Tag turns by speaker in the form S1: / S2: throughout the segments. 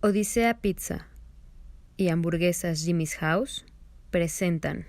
S1: Odisea Pizza y Hamburguesas Jimmy's House presentan.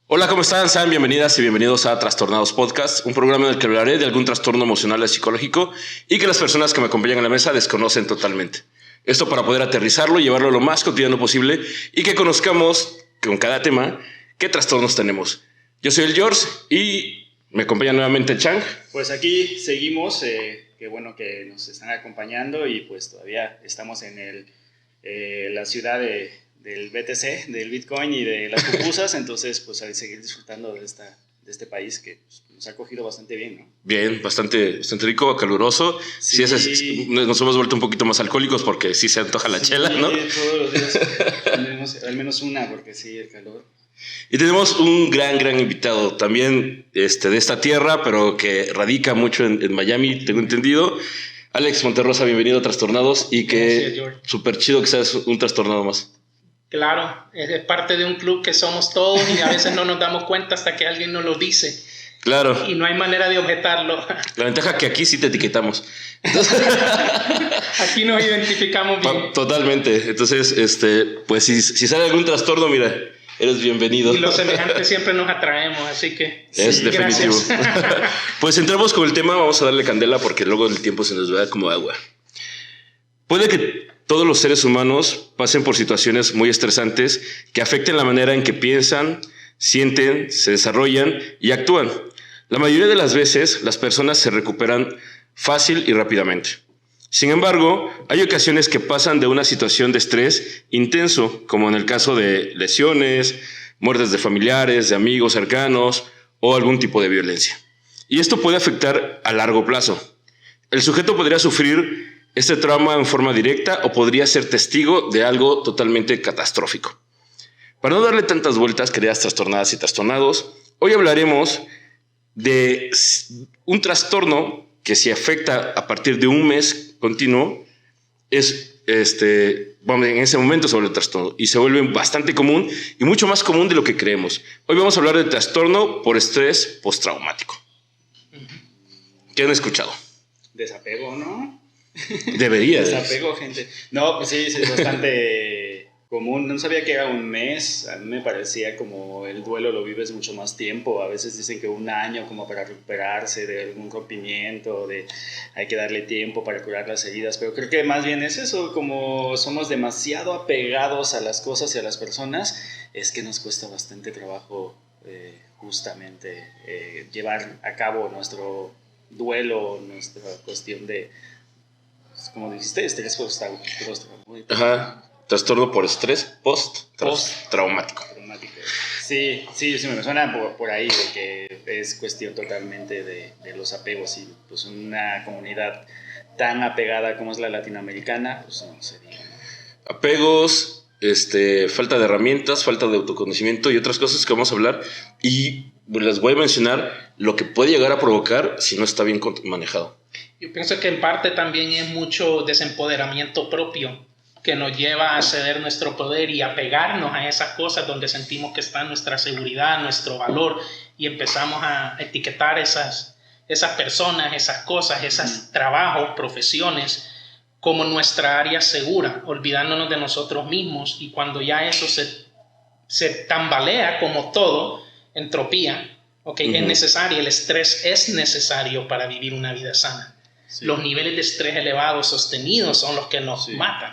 S2: Hola, ¿cómo están? Sean bienvenidas y bienvenidos a Trastornados Podcast, un programa en el que hablaré de algún trastorno emocional o psicológico y que las personas que me acompañan en la mesa desconocen totalmente. Esto para poder aterrizarlo y llevarlo lo más cotidiano posible y que conozcamos con cada tema qué trastornos tenemos. Yo soy el George y me acompaña nuevamente Chang.
S3: Pues aquí seguimos, qué bueno que nos están acompañando y pues todavía estamos en la ciudad del BTC, del Bitcoin y de las pupusas, entonces pues a seguir disfrutando de este país que pues, nos ha cogido bastante bien, ¿no?
S2: Bien, bastante rico, caluroso.
S3: Sí.
S2: Nos hemos vuelto un poquito más alcohólicos porque sí se antoja la chela, ¿no?
S3: Todos los días al menos una, porque sí, el calor.
S2: Y tenemos un gran invitado también de esta tierra, pero que radica mucho en Miami, tengo entendido. Alex Monterrosa, bienvenido a Trastornados y que súper chido que seas un trastornado más.
S4: Claro, es parte de un club que somos todos y a veces no nos damos cuenta hasta que alguien nos lo dice.
S2: Claro.
S4: Y no hay manera de objetarlo.
S2: La ventaja es que aquí sí te etiquetamos. Entonces,
S4: aquí nos identificamos bien.
S2: Totalmente. Entonces, pues si sale algún trastorno, mira, eres bienvenido.
S4: Y los semejantes siempre nos atraemos, así que
S2: es
S4: sí,
S2: definitivo. Pues entramos con el tema, vamos a darle candela porque luego el tiempo se nos va como agua. Puede que todos los seres humanos pasen por situaciones muy estresantes que afecten la manera en que piensan, sienten, se desarrollan y actúan. La mayoría de las veces las personas se recuperan fácil y rápidamente. Sin embargo, hay ocasiones que pasan de una situación de estrés intenso, como en el caso de lesiones, muertes de familiares, de amigos cercanos o algún tipo de violencia. Y esto puede afectar a largo plazo. El sujeto podría sufrir este trauma en forma directa o podría ser testigo de algo totalmente catastrófico. Para no darle tantas vueltas, queridas trastornadas y trastornados, hoy hablaremos de un trastorno que si afecta a partir de un mes continuo, es en ese momento sobre el trastorno y se vuelve bastante común y mucho más común de lo que creemos. Hoy vamos a hablar del trastorno por estrés postraumático. ¿Qué han escuchado?
S3: Desapego, ¿no?
S2: Debería.
S3: Desapego, gente. No, pues sí, es bastante común. No sabía que era un mes. A mí me parecía como el duelo lo vives mucho más tiempo. A veces dicen que un año como para recuperarse de algún rompimiento, hay que darle tiempo para curar las heridas. Pero creo que más bien es eso, como somos demasiado apegados a las cosas y a las personas, es que nos cuesta bastante trabajo justamente llevar a cabo nuestro duelo, nuestra cuestión de, como dijiste, estrés postraumático.
S2: Ajá. Trastorno por estrés post-traumático.
S3: Sí, me suena por ahí de que es cuestión totalmente de los apegos y pues una comunidad tan apegada como es la latinoamericana, pues no se diga, ¿no?
S2: Apegos, falta de herramientas, falta de autoconocimiento y otras cosas que vamos a hablar y les voy a mencionar lo que puede llegar a provocar si no está bien manejado.
S4: Yo pienso que en parte también es mucho desempoderamiento propio que nos lleva a ceder nuestro poder y a pegarnos a esas cosas donde sentimos que está nuestra seguridad, nuestro valor y empezamos a etiquetar esas personas, esas cosas, esos trabajos, profesiones como nuestra área segura, olvidándonos de nosotros mismos y cuando ya eso se tambalea como todo, entropía, okay, es necesario, el estrés es necesario para vivir una vida sana. Sí. Los niveles de estrés elevados sostenidos son los que nos matan.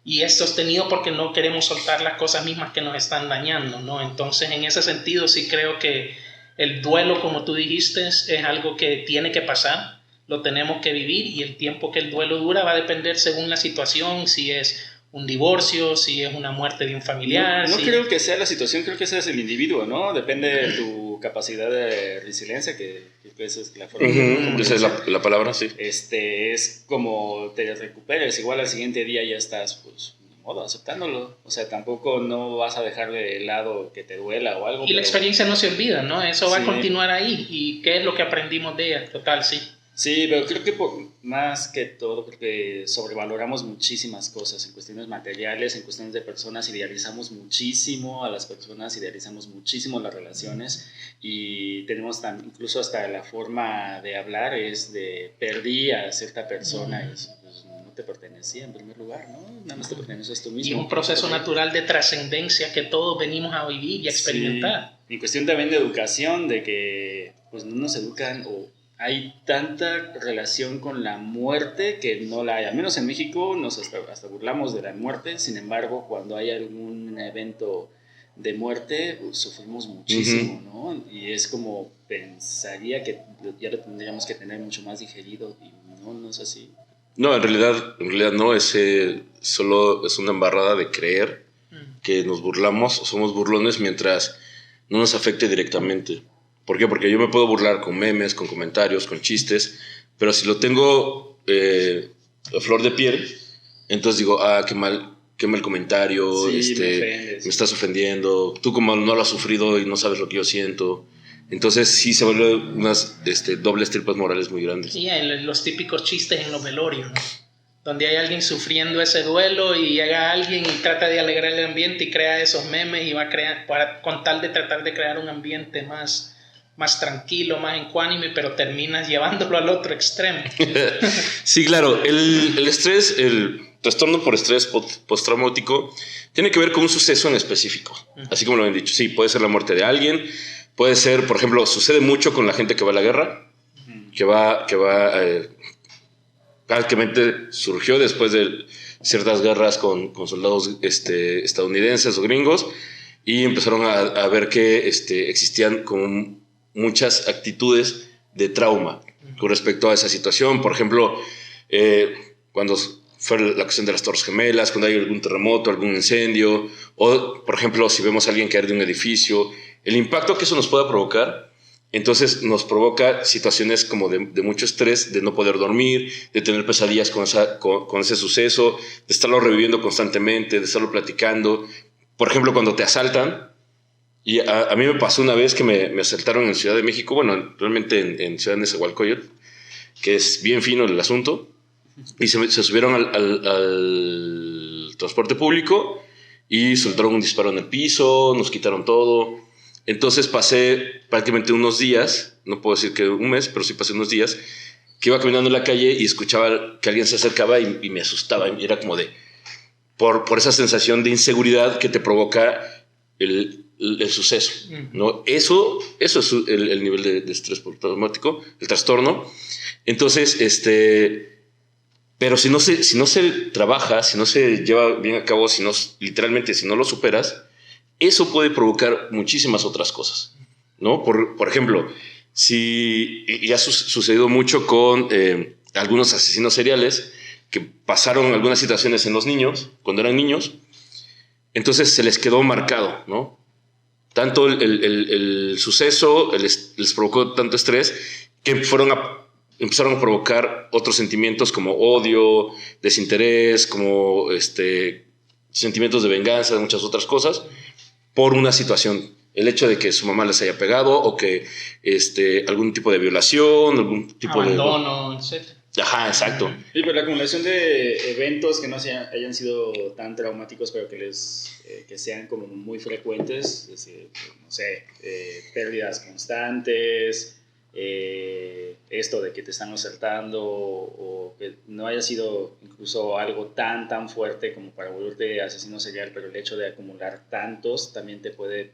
S4: Y es sostenido porque no queremos soltar las cosas mismas que nos están dañando, ¿no? Entonces, en ese sentido, sí creo que el duelo, como tú dijiste, es algo que tiene que pasar, lo tenemos que vivir y el tiempo que el duelo dura va a depender según la situación, si es un divorcio, si es una muerte de un familiar.
S3: No creo que sea la situación, creo que ese es el individuo, ¿no? Depende de tu capacidad de resiliencia, que esa es la forma.
S2: Esa es la palabra, sí.
S3: Es como te recuperes, igual al siguiente día ya estás, pues, de modo, aceptándolo. O sea, tampoco no vas a dejar de lado que te duela o algo.
S4: Y la experiencia no se olvida, ¿no? Eso va a continuar ahí. ¿Y qué es lo que aprendimos de ella? Total, sí.
S3: Sí, pero creo que más que todo, porque sobrevaloramos muchísimas cosas en cuestiones materiales, en cuestiones de personas, idealizamos muchísimo a las personas, idealizamos muchísimo las relaciones y tenemos incluso hasta la forma de hablar es de perdí a cierta persona y pues, no te pertenecía en primer lugar, ¿no? Nada más te perteneces tú mismo.
S4: Y un proceso natural de trascendencia que todos venimos a vivir y a experimentar.
S3: Sí. En cuestión también de educación, de que pues no nos educan o hay tanta relación con la muerte que no la hay. Al menos en México nos hasta burlamos de la muerte. Sin embargo, cuando hay algún evento de muerte, sufrimos muchísimo, ¿no? Y es como pensaría que ya lo tendríamos que tener mucho más digerido y no es así.
S2: No, en realidad no. Solo es una embarrada de creer que nos burlamos o somos burlones mientras no nos afecte directamente. ¿Por qué? Porque yo me puedo burlar con memes, con comentarios, con chistes, pero si lo tengo a flor de piel, entonces digo, qué mal comentario,
S3: Sí, me
S2: estás ofendiendo, tú como no lo has sufrido y no sabes lo que yo siento. Entonces sí se vuelven unas dobles tripas morales muy grandes.
S4: Sí, los típicos chistes en los velorios, ¿no? Donde hay alguien sufriendo ese duelo y llega alguien y trata de alegrar el ambiente y crea esos memes y va a crear, con tal de tratar de crear un ambiente más tranquilo, más ecuánime, pero terminas llevándolo al otro extremo.
S2: Sí, claro. El estrés, el trastorno por estrés postraumático tiene que ver con un suceso en específico, así como lo han dicho. Sí, puede ser la muerte de alguien, puede ser, por ejemplo, sucede mucho con la gente que va a la guerra, que va prácticamente surgió después de ciertas guerras con soldados estadounidenses o gringos y empezaron a ver que existían como muchas actitudes de trauma con respecto a esa situación. Por ejemplo, cuando fue la cuestión de las Torres Gemelas, cuando hay algún terremoto, algún incendio, o por ejemplo, si vemos a alguien caer de un edificio, el impacto que eso nos pueda provocar, entonces nos provoca situaciones como de mucho estrés, de no poder dormir, de tener pesadillas con ese suceso, de estarlo reviviendo constantemente, de estarlo platicando. Por ejemplo, cuando te asaltan, y a mí me pasó una vez que me asaltaron en Ciudad de México, bueno, realmente en Ciudad de Nezahualcóyotl, que es bien fino el asunto, y se subieron al transporte público y soltaron un disparo en el piso, nos quitaron todo. Entonces pasé prácticamente unos días, no puedo decir que un mes, pero sí pasé unos días, que iba caminando en la calle y escuchaba que alguien se acercaba y me asustaba. Y era como por esa sensación de inseguridad que te provoca el suceso, ¿no? Eso es el nivel de estrés postraumático, el trastorno. Entonces, pero si no se trabaja, si no se lleva bien a cabo, si no lo superas, eso puede provocar muchísimas otras cosas, ¿no? Por ejemplo, y ha sucedido mucho con algunos asesinos seriales que pasaron algunas situaciones en los niños, cuando eran niños, entonces se les quedó marcado, ¿no? Tanto el suceso les provocó tanto estrés que empezaron a provocar otros sentimientos como odio, desinterés, como sentimientos de venganza, muchas otras cosas, por una situación. El hecho de que su mamá les haya pegado o que algún tipo de violación, algún tipo
S4: abandono, etc.
S2: Ajá, exacto.
S3: Sí, pero la acumulación de eventos que no hayan sido tan traumáticos, pero que sean como muy frecuentes, es decir, no sé, pérdidas constantes, esto de que te están asaltando o que no haya sido incluso algo tan fuerte como para volverte asesino serial, pero el hecho de acumular tantos también te puede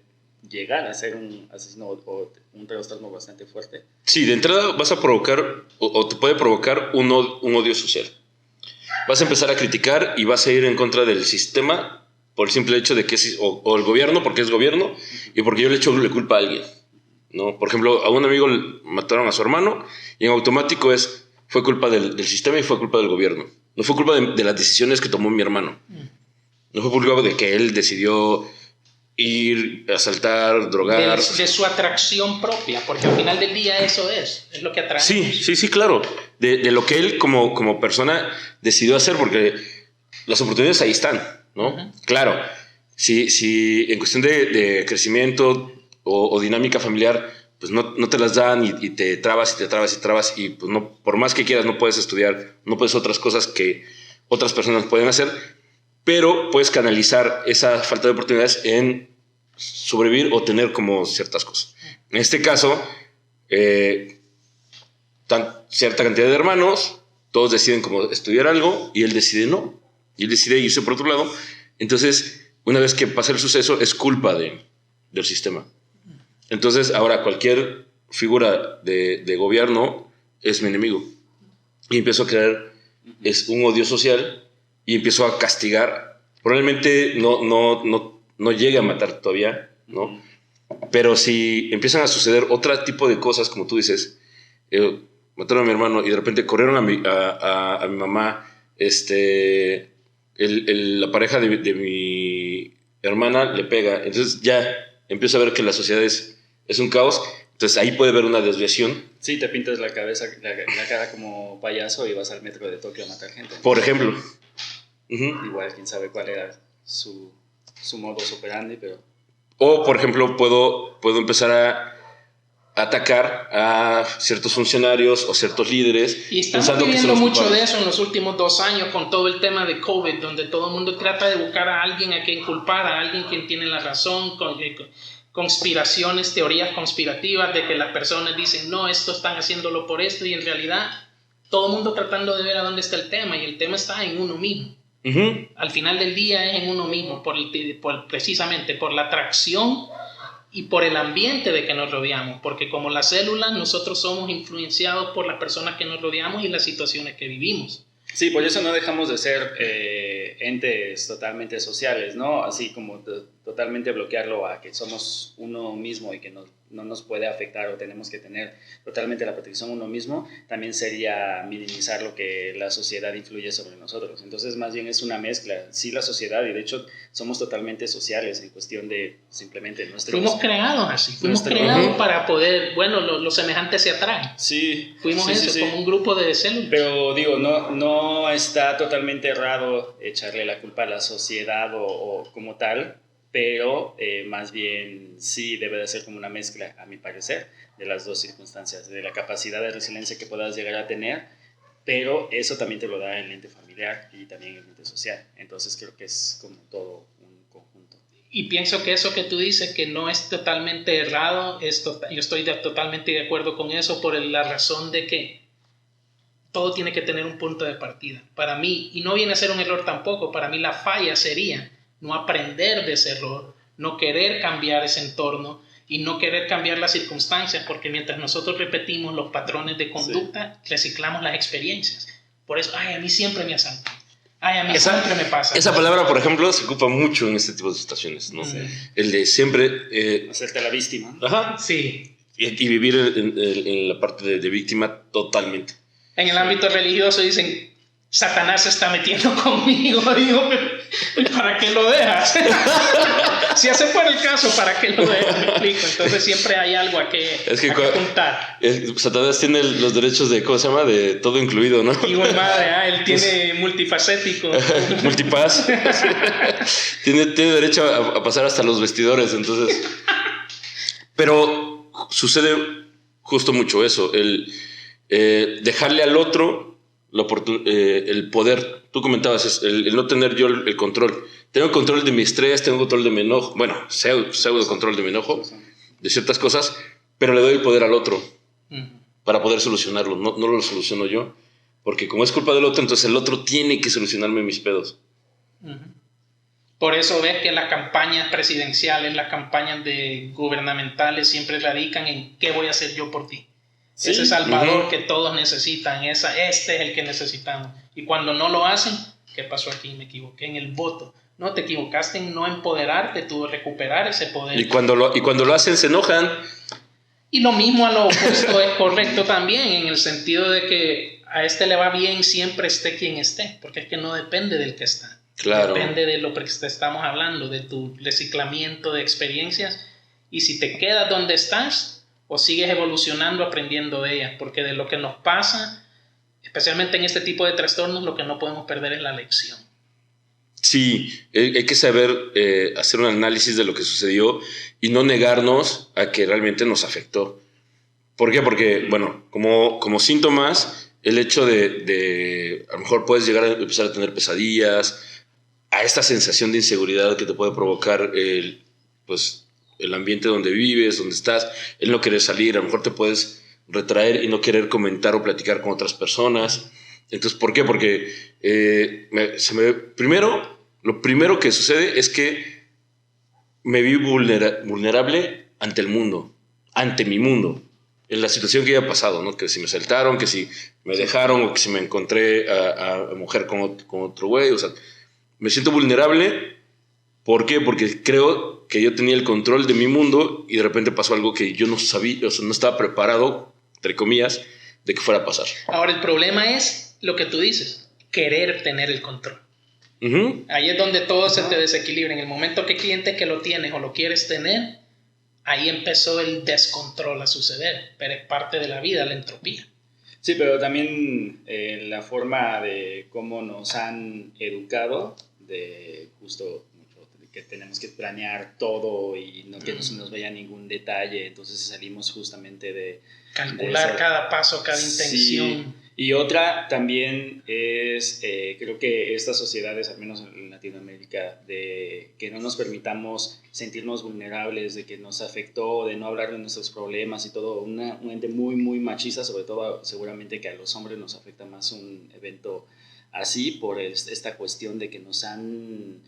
S3: llegar a ser un asesino o un trastorno bastante fuerte.
S2: Sí, de entrada vas a provocar o te puede provocar un odio social. Vas a empezar a criticar y vas a ir en contra del sistema por el simple hecho de que o el gobierno, porque es gobierno, y porque yo le echo la culpa a alguien, ¿no? Por ejemplo, a un amigo le mataron a su hermano y en automático fue culpa del sistema y fue culpa del gobierno. No fue culpa de las decisiones que tomó mi hermano. No fue culpa de que él decidió ir, asaltar, drogar.
S4: De su atracción propia, porque al final del día eso es lo que atrae.
S2: Sí, claro. De lo que él como persona decidió hacer, porque las oportunidades ahí están, ¿no? Uh-huh. Claro, si en cuestión de crecimiento o dinámica familiar, pues no te las dan y te trabas y te trabas y trabas y pues no, por más que quieras no puedes estudiar, no puedes otras cosas que otras personas pueden hacer, pero puedes canalizar esa falta de oportunidades en sobrevivir o tener como ciertas cosas. En este caso, cierta cantidad de hermanos, todos deciden como estudiar algo y él decide no, y él decide irse por otro lado. Entonces, una vez que pasa el suceso, es culpa del sistema. Entonces, ahora cualquier figura de gobierno es mi enemigo. Y empiezo a crear un odio social y empiezo a castigar. Probablemente no llegue a matar todavía, ¿no? Pero si empiezan a suceder otro tipo de cosas, como tú dices, mataron a mi hermano y de repente corrieron a mi mamá, la pareja de mi hermana le pega, entonces ya empiezo a ver que la sociedad es un caos, entonces ahí puede haber una desviación.
S3: Sí, te pintas la cara como payaso y vas al metro de Tokio a matar gente.
S2: Por ejemplo.
S3: Igual, quién sabe cuál era su modus operandi, pero...
S2: O, por ejemplo, puedo empezar a atacar a ciertos funcionarios o ciertos líderes.
S4: Y estamos viviendo mucho de eso en los últimos 2 años con todo el tema de COVID, donde todo el mundo trata de buscar a alguien a quien culpar, a alguien quien tiene la razón, con conspiraciones, teorías conspirativas de que las personas dicen, no, esto están haciéndolo por esto, y en realidad todo el mundo tratando de ver a dónde está el tema, y el tema está en uno mismo. Al final del día es en uno mismo, precisamente por la atracción y por el ambiente de que nos rodeamos, porque como las células nosotros somos influenciados por las personas que nos rodeamos y las situaciones que vivimos.
S3: Sí, por eso no dejamos de ser entes totalmente sociales, ¿no? Así como totalmente bloquearlo a que somos uno mismo y que no nos puede afectar o tenemos que tener totalmente la protección uno mismo, también sería minimizar lo que la sociedad influye sobre nosotros. Entonces, más bien es una mezcla. Sí, la sociedad, y de hecho somos totalmente sociales en cuestión de simplemente nuestros...
S4: Fuimos creados así, fuimos creados para poder, bueno, los semejantes se atraen.
S3: Sí.
S4: Fuimos
S3: sí.
S4: como un grupo de células.
S3: Pero digo, no está totalmente errado echarle la culpa a la sociedad o como tal, pero más bien sí debe de ser como una mezcla, a mi parecer, de las dos circunstancias, de la capacidad de resiliencia que puedas llegar a tener, pero eso también te lo da el ente familiar y también el ente social. Entonces creo que es como todo un conjunto.
S4: Y pienso que eso que tú dices, que no es totalmente errado, yo estoy totalmente de acuerdo con eso por la razón de que todo tiene que tener un punto de partida. Para mí, y no viene a ser un error tampoco, para mí la falla sería no aprender de ese error, no querer cambiar ese entorno y no querer cambiar las circunstancias, porque mientras nosotros repetimos los patrones de conducta, reciclamos las experiencias. Por eso, a mí siempre me asaltan. A mí siempre me pasa.
S2: Esa palabra, por ejemplo, se ocupa mucho en este tipo de situaciones, ¿no? Sí. El de siempre...
S3: hacerte la víctima.
S2: Ajá.
S4: Sí.
S2: Y vivir en la parte de víctima totalmente.
S4: En el ámbito religioso dicen, Satanás se está metiendo conmigo. Digo, ¿para qué lo dejas? Si ese fuera el caso, ¿para qué lo dejas? Me explico. Entonces siempre hay algo a que apuntar.
S2: Satanás tiene los derechos de, ¿cómo se llama? De todo incluido, ¿no?
S4: Igual madre, él tiene multifacético.
S2: Multipass. tiene derecho a pasar hasta los vestidores, entonces. Pero sucede justo mucho eso, el dejarle al otro el poder. Tú comentabas, el no tener yo el control. Tengo control de mi estrés, tengo control de mi enojo. Bueno, pseudo control de mi enojo, de ciertas cosas, pero le doy el poder al otro para poder solucionarlo. No lo soluciono yo, porque como es culpa del otro, entonces el otro tiene que solucionarme mis pedos.
S4: Por eso ves que las campañas presidenciales, las campañas gubernamentales siempre radican en ¿qué voy a hacer yo por ti? Sí. Ese salvador que todos necesitan, este es el que necesitamos. Y cuando no lo hacen, ¿qué pasó aquí? Me equivoqué en el voto. No, te equivocaste en no empoderarte, tú recuperar ese poder.
S2: Y cuando lo hacen, se enojan.
S4: Y lo mismo a lo opuesto es correcto también, en el sentido de que a este le va bien siempre esté quien esté, porque es que no depende del que está.
S2: Claro.
S4: Depende de lo que estamos hablando, de tu reciclamiento de experiencias. Y si te quedas donde estás, o sigues evolucionando aprendiendo de ellas, porque de lo que nos pasa, especialmente en este tipo de trastornos, lo que no podemos perder es la lección.
S2: Sí, hay que saber hacer un análisis de lo que sucedió y no negarnos a que realmente nos afectó. ¿Por qué? Porque, bueno, como síntomas, el hecho de a lo mejor puedes llegar a empezar a tener pesadillas, a esta sensación de inseguridad que te puede provocar pues, el ambiente donde vives, donde estás, el no querer salir, a lo mejor te puedes retraer y no querer comentar o platicar con otras personas. Entonces, ¿por qué? Porque lo primero que sucede es que me vi vulnerable ante el mundo, ante mi mundo, en la situación que haya pasado, ¿no? Que si me saltaron, que si me dejaron o que si me encontré a mujer con otro güey, o sea, me siento vulnerable. ¿Por qué? Porque creo que yo tenía el control de mi mundo y de repente pasó algo que yo no sabía, o sea, no estaba preparado, entre comillas, de que fuera a pasar.
S4: Ahora, el problema es lo que tú dices, querer tener el control.
S2: Uh-huh.
S4: Ahí es donde todo se te desequilibra. En el momento que cliente que lo tienes o lo quieres tener, ahí empezó el descontrol a suceder, pero es parte de la vida, la entropía.
S3: Sí, pero también la forma de cómo nos han educado, de justo que tenemos que planear todo y no que no se nos vaya ningún detalle, entonces salimos justamente de
S4: calcular cada paso, cada intención.
S3: Sí. Y otra también es, creo que estas sociedades, al menos en Latinoamérica, de que no nos permitamos sentirnos vulnerables, de que nos afectó, de no hablar de nuestros problemas y todo, un ente muy, muy machista, sobre todo seguramente que a los hombres nos afecta más un evento así, por esta cuestión de que nos han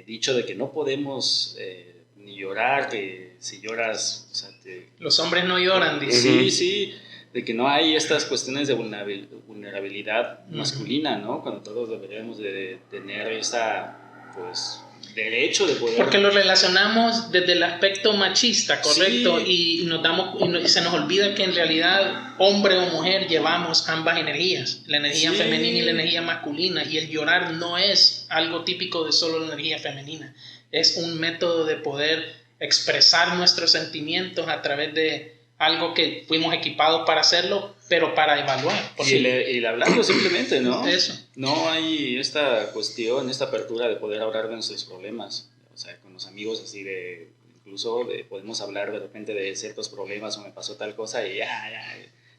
S3: dicho de que no podemos ni llorar, que si lloras... O sea,
S4: los hombres no lloran, dice.
S3: Sí, sí, de que no hay estas cuestiones de vulnerabilidad masculina, ¿no? Cuando todos deberíamos de tener esta, pues, derecho de poder...
S4: Porque lo relacionamos desde el aspecto machista, correcto, sí. y se nos olvida que en realidad hombre o mujer llevamos ambas energías, la energía femenina y la energía masculina, y el llorar no es algo típico de solo la energía femenina, es un método de poder expresar nuestros sentimientos a través de algo que fuimos equipados para hacerlo, pero para evaluar.
S3: Y el hablarlo simplemente, ¿no?
S4: Eso.
S3: No hay esta cuestión, esta apertura de poder hablar de nuestros problemas. O sea, con los amigos así incluso podemos hablar de repente de ciertos problemas o me pasó tal cosa y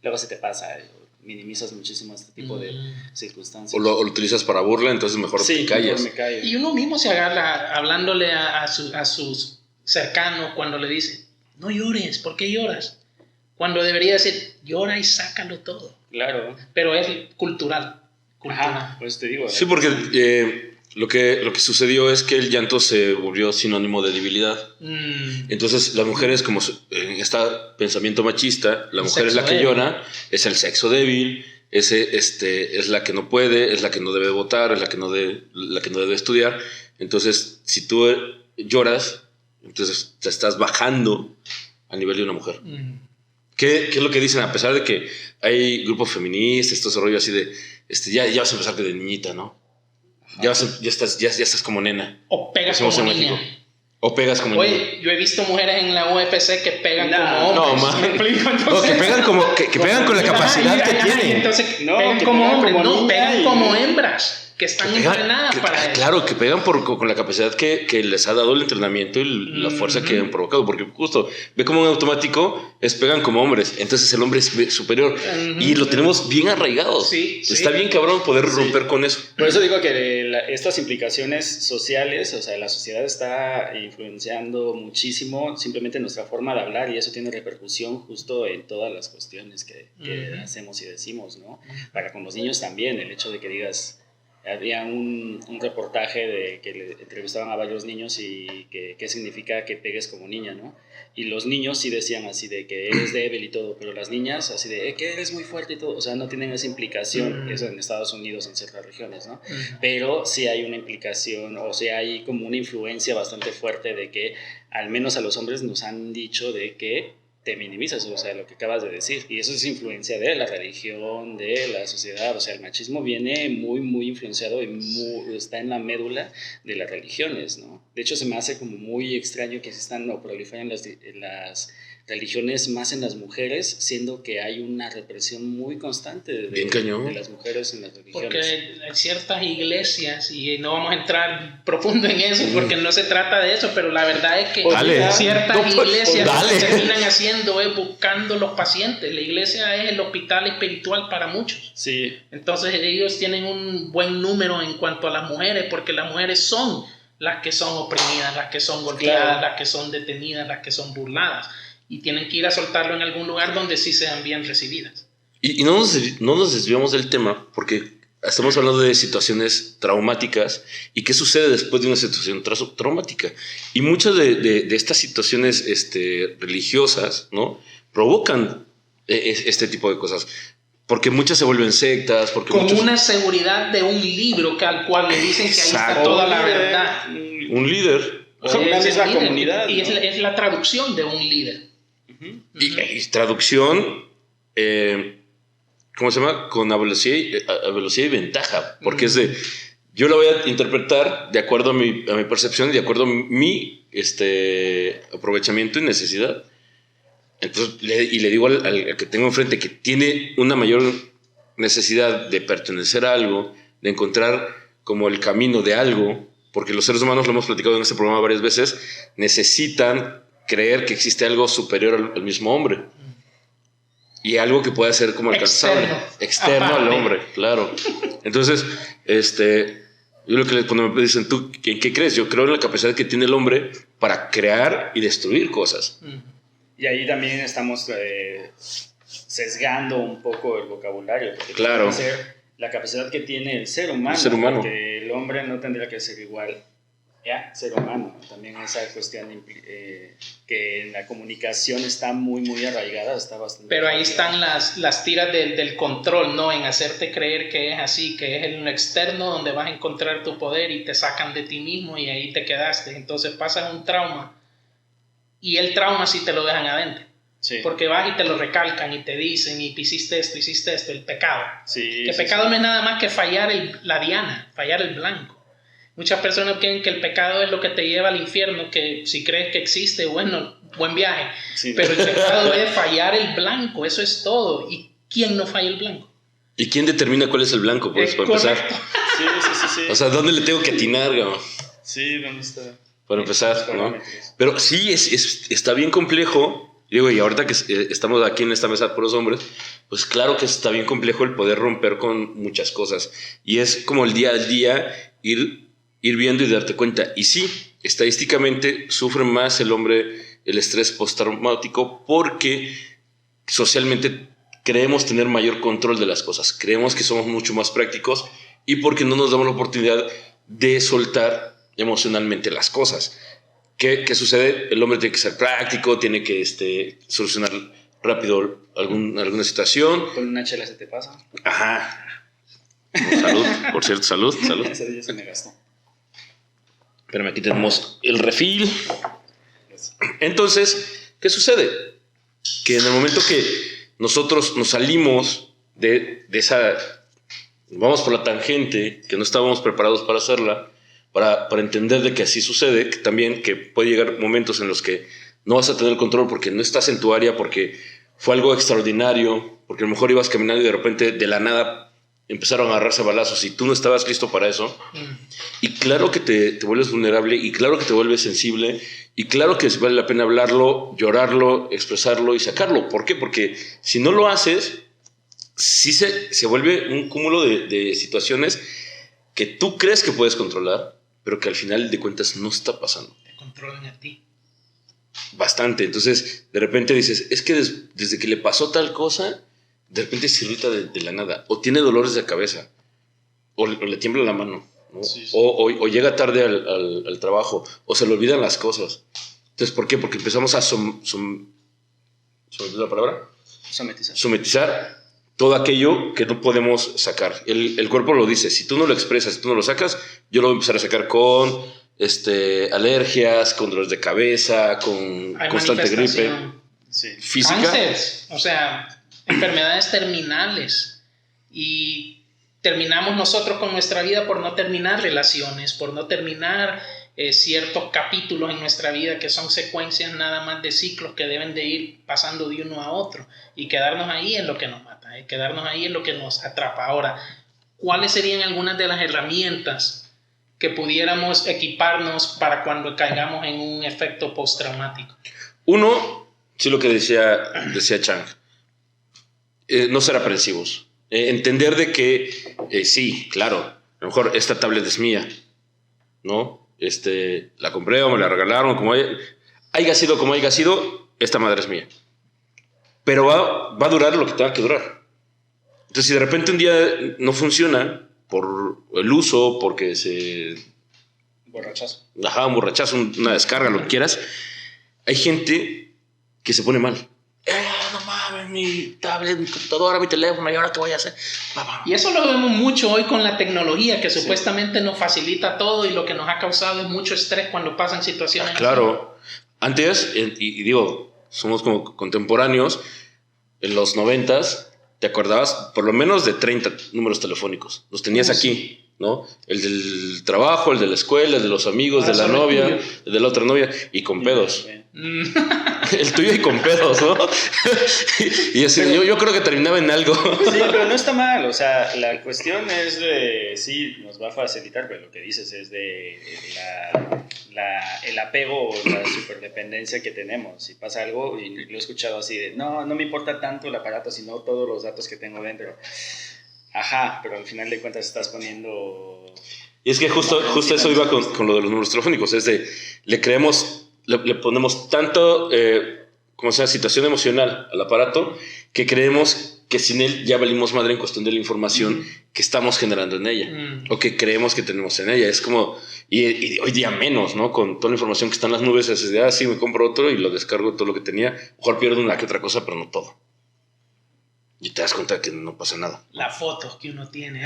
S3: luego se te pasa. Minimizas muchísimo este tipo de circunstancias.
S2: O lo utilizas para burla, entonces mejor te callas.
S3: Mejor me callo.
S4: Y uno mismo se agarra hablándole a sus cercanos cuando le dice, no llores, ¿por qué lloras? Cuando debería decir, llora y sácalo todo.
S3: Claro.
S4: Pero es cultural.
S3: Ajá, pues te digo.
S2: Sí, porque lo que sucedió es que el llanto se volvió sinónimo de debilidad. Entonces las mujeres, como en este pensamiento machista, la mujer es la que llora, es el sexo débil, es la que no puede, es la que no debe votar, es la que no debe estudiar. Entonces, si tú lloras, entonces te estás bajando al nivel de una mujer. ¿Qué es lo que dicen? A pesar de que hay grupos feministas, estos rollos así de, ya vas a empezar de niñita, ¿no? Ya estás como nena.
S4: O pegas como niña.
S2: O pegas como niña.
S4: Oye, yo he visto mujeres en la UFC que pegan como hombres.
S2: No, que pegan con la capacidad que tienen.
S4: Entonces, pegan como hombres, pegan como hembras. Que están entrenadas para eso.
S2: Claro, que pegan con la capacidad que les ha dado el entrenamiento y la fuerza que han provocado. Porque justo, ve como en automático, pegan como hombres. Entonces el hombre es superior. Y lo tenemos bien arraigado.
S4: Sí,
S2: Está bien cabrón poder romper con eso.
S3: Por eso digo que estas implicaciones sociales, o sea, la sociedad está influenciando muchísimo simplemente nuestra forma de hablar y eso tiene repercusión justo en todas las cuestiones que hacemos y decimos, ¿no? Para con los niños también, el hecho de que digas... Había un reportaje de que le entrevistaban a varios niños y qué significa que pegues como niña, ¿no? Y los niños sí decían así de que eres débil y todo, pero las niñas así de que eres muy fuerte y todo, o sea, no tienen esa implicación, eso en Estados Unidos, en ciertas regiones, ¿no? Pero sí hay una implicación, o sea, hay como una influencia bastante fuerte de que al menos a los hombres nos han dicho de que te minimizas, o sea, lo que acabas de decir. Y eso es influencia de la religión, de la sociedad. O sea, el machismo viene muy, muy influenciado y está en la médula de las religiones, ¿no? De hecho, se me hace como muy extraño que se están o proliferan las religiones más en las mujeres, siendo que hay una represión muy constante
S2: Bien cañón.
S3: de las mujeres en las religiones.
S4: Porque hay ciertas iglesias, y no vamos a entrar profundo en eso, porque no se trata de eso, pero la verdad es que ciertas iglesias lo que terminan haciendo es buscando los pacientes. La iglesia es el hospital espiritual para muchos.
S3: Sí.
S4: Entonces ellos tienen un buen número en cuanto a las mujeres, porque las mujeres son las que son oprimidas, las que son golpeadas, las que son detenidas, las que son burladas. Y tienen que ir a soltarlo en algún lugar donde sí sean bien recibidas.
S2: Y no nos desviamos del tema, porque estamos hablando de situaciones traumáticas y qué sucede después de una situación traumática. Y muchas de estas situaciones religiosas, ¿no?, provocan este tipo de cosas. Porque muchas se vuelven sectas. Porque
S4: con una seguridad de un libro al cual le dicen que ahí está toda la verdad.
S2: Un líder.
S3: Una misma comunidad.
S4: Y es la traducción de un líder.
S2: Y traducción, ¿cómo se llama? Con a velocidad y ventaja, porque es de, yo lo voy a interpretar de acuerdo a mi percepción y de acuerdo a mi aprovechamiento y necesidad. Entonces, le digo al que tengo enfrente que tiene una mayor necesidad de pertenecer a algo, de encontrar como el camino de algo, porque los seres humanos, lo hemos platicado en este programa varias veces, necesitan creer que existe algo superior al mismo hombre y algo que pueda ser como alcanzable, externo al hombre, claro. Entonces, yo lo que cuando me dicen, ¿tú en qué crees? Yo creo en la capacidad que tiene el hombre para crear y destruir cosas.
S3: Y ahí también estamos sesgando un poco el vocabulario, porque
S2: claro,
S3: tiene que ser la capacidad que tiene el ser humano, porque el hombre no tendría que ser igual ser humano. También esa cuestión que en la comunicación está muy, muy arraigada, está bastante.
S4: Pero ahí están las tiras del control, ¿no? En hacerte creer que es así, que es en lo externo donde vas a encontrar tu poder y te sacan de ti mismo y ahí te quedaste. Entonces pasas un trauma y el trauma sí te lo dejan adentro. Sí. Porque vas y te lo recalcan y te dicen, y hiciste esto, el pecado.
S3: Sí,
S4: que el pecado no es nada más que fallar la diana, fallar el blanco. Muchas personas creen que el pecado es lo que te lleva al infierno, que si crees que existe, bueno, buen viaje. Sí. Pero el pecado es fallar el blanco, eso es todo. ¿Y quién no falla el blanco?
S2: ¿Y quién determina cuál es el blanco? Pues, para empezar.
S3: Sí.
S2: O sea, ¿dónde le tengo que atinar, güey?
S3: Sí, ¿dónde está?
S2: Para empezar, ¿no? Pero sí, está bien complejo. Digo, y ahorita que estamos aquí en esta mesa puros hombres, pues claro que está bien complejo el poder romper con muchas cosas. Y es como el día a día ir viendo y darte cuenta. Y sí, estadísticamente sufre más el hombre el estrés postraumático porque socialmente creemos tener mayor control de las cosas. Creemos que somos mucho más prácticos y porque no nos damos la oportunidad de soltar emocionalmente las cosas. ¿Qué sucede? El hombre tiene que ser práctico, tiene que solucionar rápido alguna situación.
S3: Con una chela se te pasa.
S2: Ajá. Salud, por cierto, salud.
S3: Ese día se me gastó.
S2: Pero aquí tenemos el refil. Entonces, ¿qué sucede? Que en el momento que nosotros nos salimos de esa... Vamos por la tangente, que no estábamos preparados para hacerla, para entender de que así sucede, que también que puede llegar momentos en los que no vas a tener control porque no estás en tu área, porque fue algo extraordinario, porque a lo mejor ibas caminando y de repente de la nada empezaron a agarrarse balazos y tú no estabas listo para eso. Y claro que te vuelves vulnerable y claro que te vuelves sensible y claro que vale la pena hablarlo, llorarlo, expresarlo y sacarlo. ¿Por qué? Porque si no lo haces, sí se vuelve un cúmulo de situaciones que tú crees que puedes controlar, pero que al final de cuentas no está pasando.
S4: Te controlan a ti.
S2: Bastante. Entonces, de repente dices, es que desde que le pasó tal cosa, de repente se irrita de la nada, o tiene dolores de cabeza, o le tiembla la mano, ¿no? Sí. O llega tarde al trabajo, o se le olvidan las cosas. Entonces, ¿por qué? Porque empezamos a ¿la palabra? Sometizar todo aquello que no podemos sacar. El cuerpo lo dice, si tú no lo expresas, si tú no lo sacas, yo lo voy a empezar a sacar con alergias, con dolores de cabeza, con constante gripe física.
S4: Cánceres, o sea, enfermedades terminales. Y terminamos nosotros con nuestra vida por no terminar relaciones, por no terminar ciertos capítulos en nuestra vida que son secuencias nada más de ciclos que deben de ir pasando de uno a otro y quedarnos ahí en lo que nos mata, quedarnos ahí en lo que nos atrapa. Ahora, ¿cuáles serían algunas de las herramientas que pudiéramos equiparnos para cuando caigamos en un efecto postraumático?
S2: Uno, sí, lo que decía Chang, no ser aprensivos. Entender de que, sí, claro, a lo mejor esta tablet es mía, ¿no? La compré o me la regalaron, como haya sido como haya sido, esta madre es mía. Pero va a durar lo que tenga que durar. Entonces, si de repente un día no funciona por el uso, porque
S3: Borrachazo.
S2: Ajá, un borrachazo, una descarga, lo que quieras, hay gente que se pone mal. No mames, mi tablet, mi computadora, mi teléfono, ¿y ahora qué voy a hacer?
S4: Y eso lo vemos mucho hoy con la tecnología, que supuestamente nos facilita todo y lo que nos ha causado es mucho estrés cuando pasan situaciones
S2: claro. Antes, y digo, somos como contemporáneos, en los 90s, ¿te acordabas? Por lo menos de 30 números telefónicos. Los tenías aquí, ¿no? El del trabajo, el de la escuela, el de los amigos, de la novia, el de la otra novia, y con pedos. El tuyo y con pedos, ¿no? Y así, yo creo que terminaba en algo.
S3: Sí, pero no está mal. O sea, la cuestión es de... Sí, nos va a facilitar, pero lo que dices es de el apego o la superdependencia que tenemos. Si pasa algo, y lo he escuchado así de... No me importa tanto el aparato, sino todos los datos que tengo dentro. Ajá, pero al final de cuentas estás poniendo...
S2: Y es que justo eso iba con lo de los números telefónicos. Es de... Le ponemos tanto, como sea, situación emocional al aparato, que creemos que sin él ya valimos madre en cuestión de la información que estamos generando en ella, o que creemos que tenemos en ella. Es como, y hoy día menos, ¿no? Con toda la información que está en las nubes, es de, sí, me compro otro y lo descargo todo lo que tenía. Mejor pierdo una que otra cosa, pero no todo. Y te das cuenta que no pasa nada.
S4: Las fotos que uno tiene,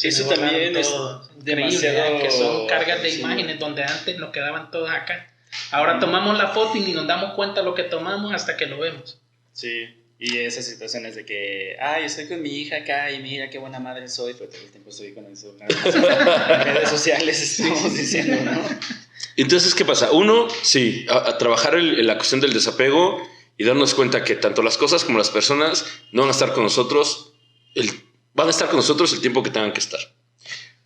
S3: eso también es demasiado...
S4: que son cargas de imágenes donde antes nos quedaban todas acá. Ahora tomamos la foto y ni nos damos cuenta de lo que tomamos hasta que lo vemos.
S3: Sí, y esas situaciones de que, estoy con mi hija acá y mira qué buena madre soy, pero todo el tiempo estoy con el celular. En redes sociales estamos diciendo, ¿no?
S2: Entonces, ¿qué pasa? Uno, sí, a trabajar la cuestión del desapego y darnos cuenta que tanto las cosas como las personas no van a estar con nosotros, van a estar con nosotros el tiempo que tengan que estar.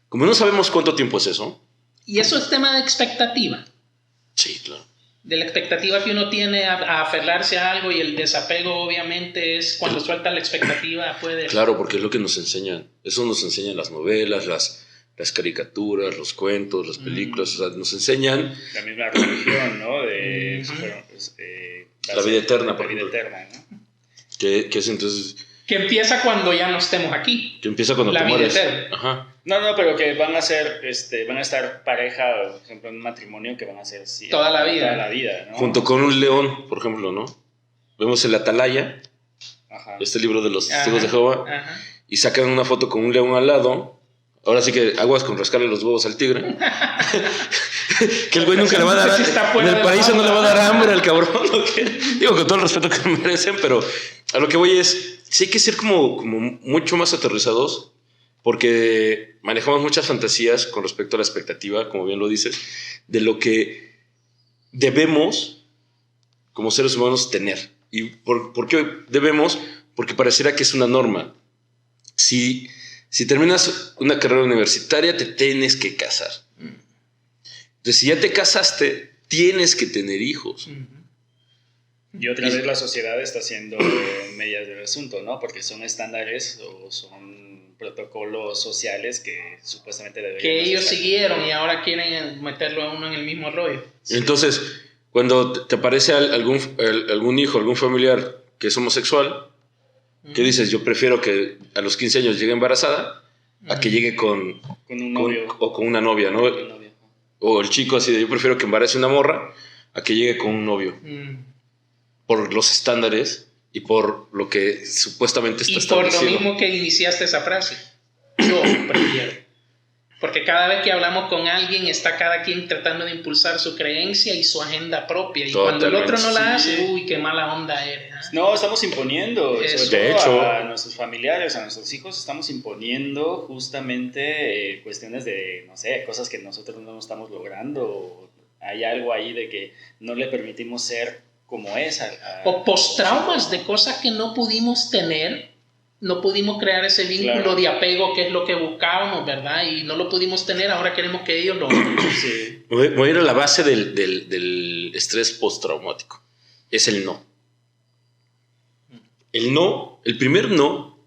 S2: Como no sabemos cuánto tiempo es eso.
S4: Y eso es tema de expectativa.
S2: Sí, claro.
S4: De la expectativa que uno tiene a aferrarse a algo, y el desapego obviamente es cuando suelta la expectativa puede...
S2: Claro, porque es lo que nos enseñan. Eso nos enseñan las novelas, las caricaturas, los cuentos, las películas. O sea, nos enseñan...
S3: La misma religión, ¿no? De
S2: la vida eterna,
S3: por ejemplo. La vida eterna, ¿no?
S2: Que es entonces...
S4: Que empieza cuando ya no estemos aquí.
S2: Que empieza cuando
S4: la
S2: te mueres.
S4: Vida eterna.
S2: Ajá.
S3: No, pero que van a ser, van a estar pareja, por ejemplo, en un matrimonio que van a ser
S4: toda la vida.
S3: Toda la vida, ¿no?
S2: Junto con un león, por ejemplo, ¿no? Vemos el Atalaya,
S3: ajá,
S2: este libro de los testigos de Jehová,
S4: ajá,
S2: y sacan una foto con un león al lado. Ahora sí que aguas con rascarle los huevos al tigre. Que el güey nunca le va a dar... En el paraíso no le va a dar hambre al cabrón. Digo, con todo el respeto que merecen, pero a lo que voy es... Sí hay que ser como mucho más aterrizados, porque manejamos muchas fantasías con respecto a la expectativa, como bien lo dices, de lo que debemos como seres humanos tener. ¿Y por qué debemos? Porque pareciera que es una norma. Si terminas una carrera universitaria, te tienes que casar. Entonces, si ya te casaste, tienes que tener hijos.
S3: Y otra vez la sociedad está haciendo medias del asunto, ¿no? Porque son estándares o son protocolos sociales que supuestamente deberían...
S4: Que ellos siguieron y ahora quieren meterlo a uno en el mismo rollo.
S2: Entonces, cuando te aparece algún hijo, algún familiar que es homosexual, ¿qué dices? Yo prefiero que a los 15 años llegue embarazada a que llegue con
S3: un novio.
S2: O con una novia, ¿no? O el chico así de, yo prefiero que embarace una morra a que llegue con un novio. Por los estándares y por lo que supuestamente está establecido.
S4: Y por lo mismo que iniciaste esa frase. Yo prefiero. Porque cada vez que hablamos con alguien está cada quien tratando de impulsar su creencia y su agenda propia. Y cuando el otro no la hace, uy, qué mala onda eres.
S3: No, estamos imponiendo,
S2: De
S3: sobre todo
S2: hecho,
S3: a nuestros familiares, a nuestros hijos, estamos imponiendo justamente cuestiones de, no sé, cosas que nosotros no estamos logrando. Hay algo ahí de que no le permitimos ser como es.
S4: O postraumas de cosas que no pudimos tener. No pudimos crear ese vínculo de apego que es lo que buscábamos, ¿verdad? Y no lo pudimos tener, ahora queremos que ellos lo hagan.
S3: Sí.
S2: Voy a ir a la base del estrés postraumático. Es el no. El no, el primer no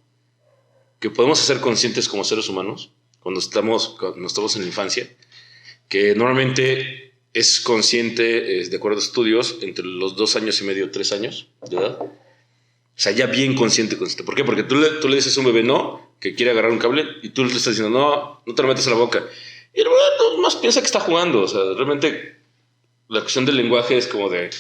S2: que podemos hacer conscientes como seres humanos cuando estamos en la infancia, que normalmente es consciente, de acuerdo a estudios, entre los 2 años y medio, 3 años de edad. O sea, ya bien consciente. ¿Por qué? Porque tú le dices a un bebé no, que quiere agarrar un cable, y tú le estás diciendo no te lo metas a la boca. Y el bebé más piensa que está jugando. O sea, realmente la cuestión del lenguaje es como de...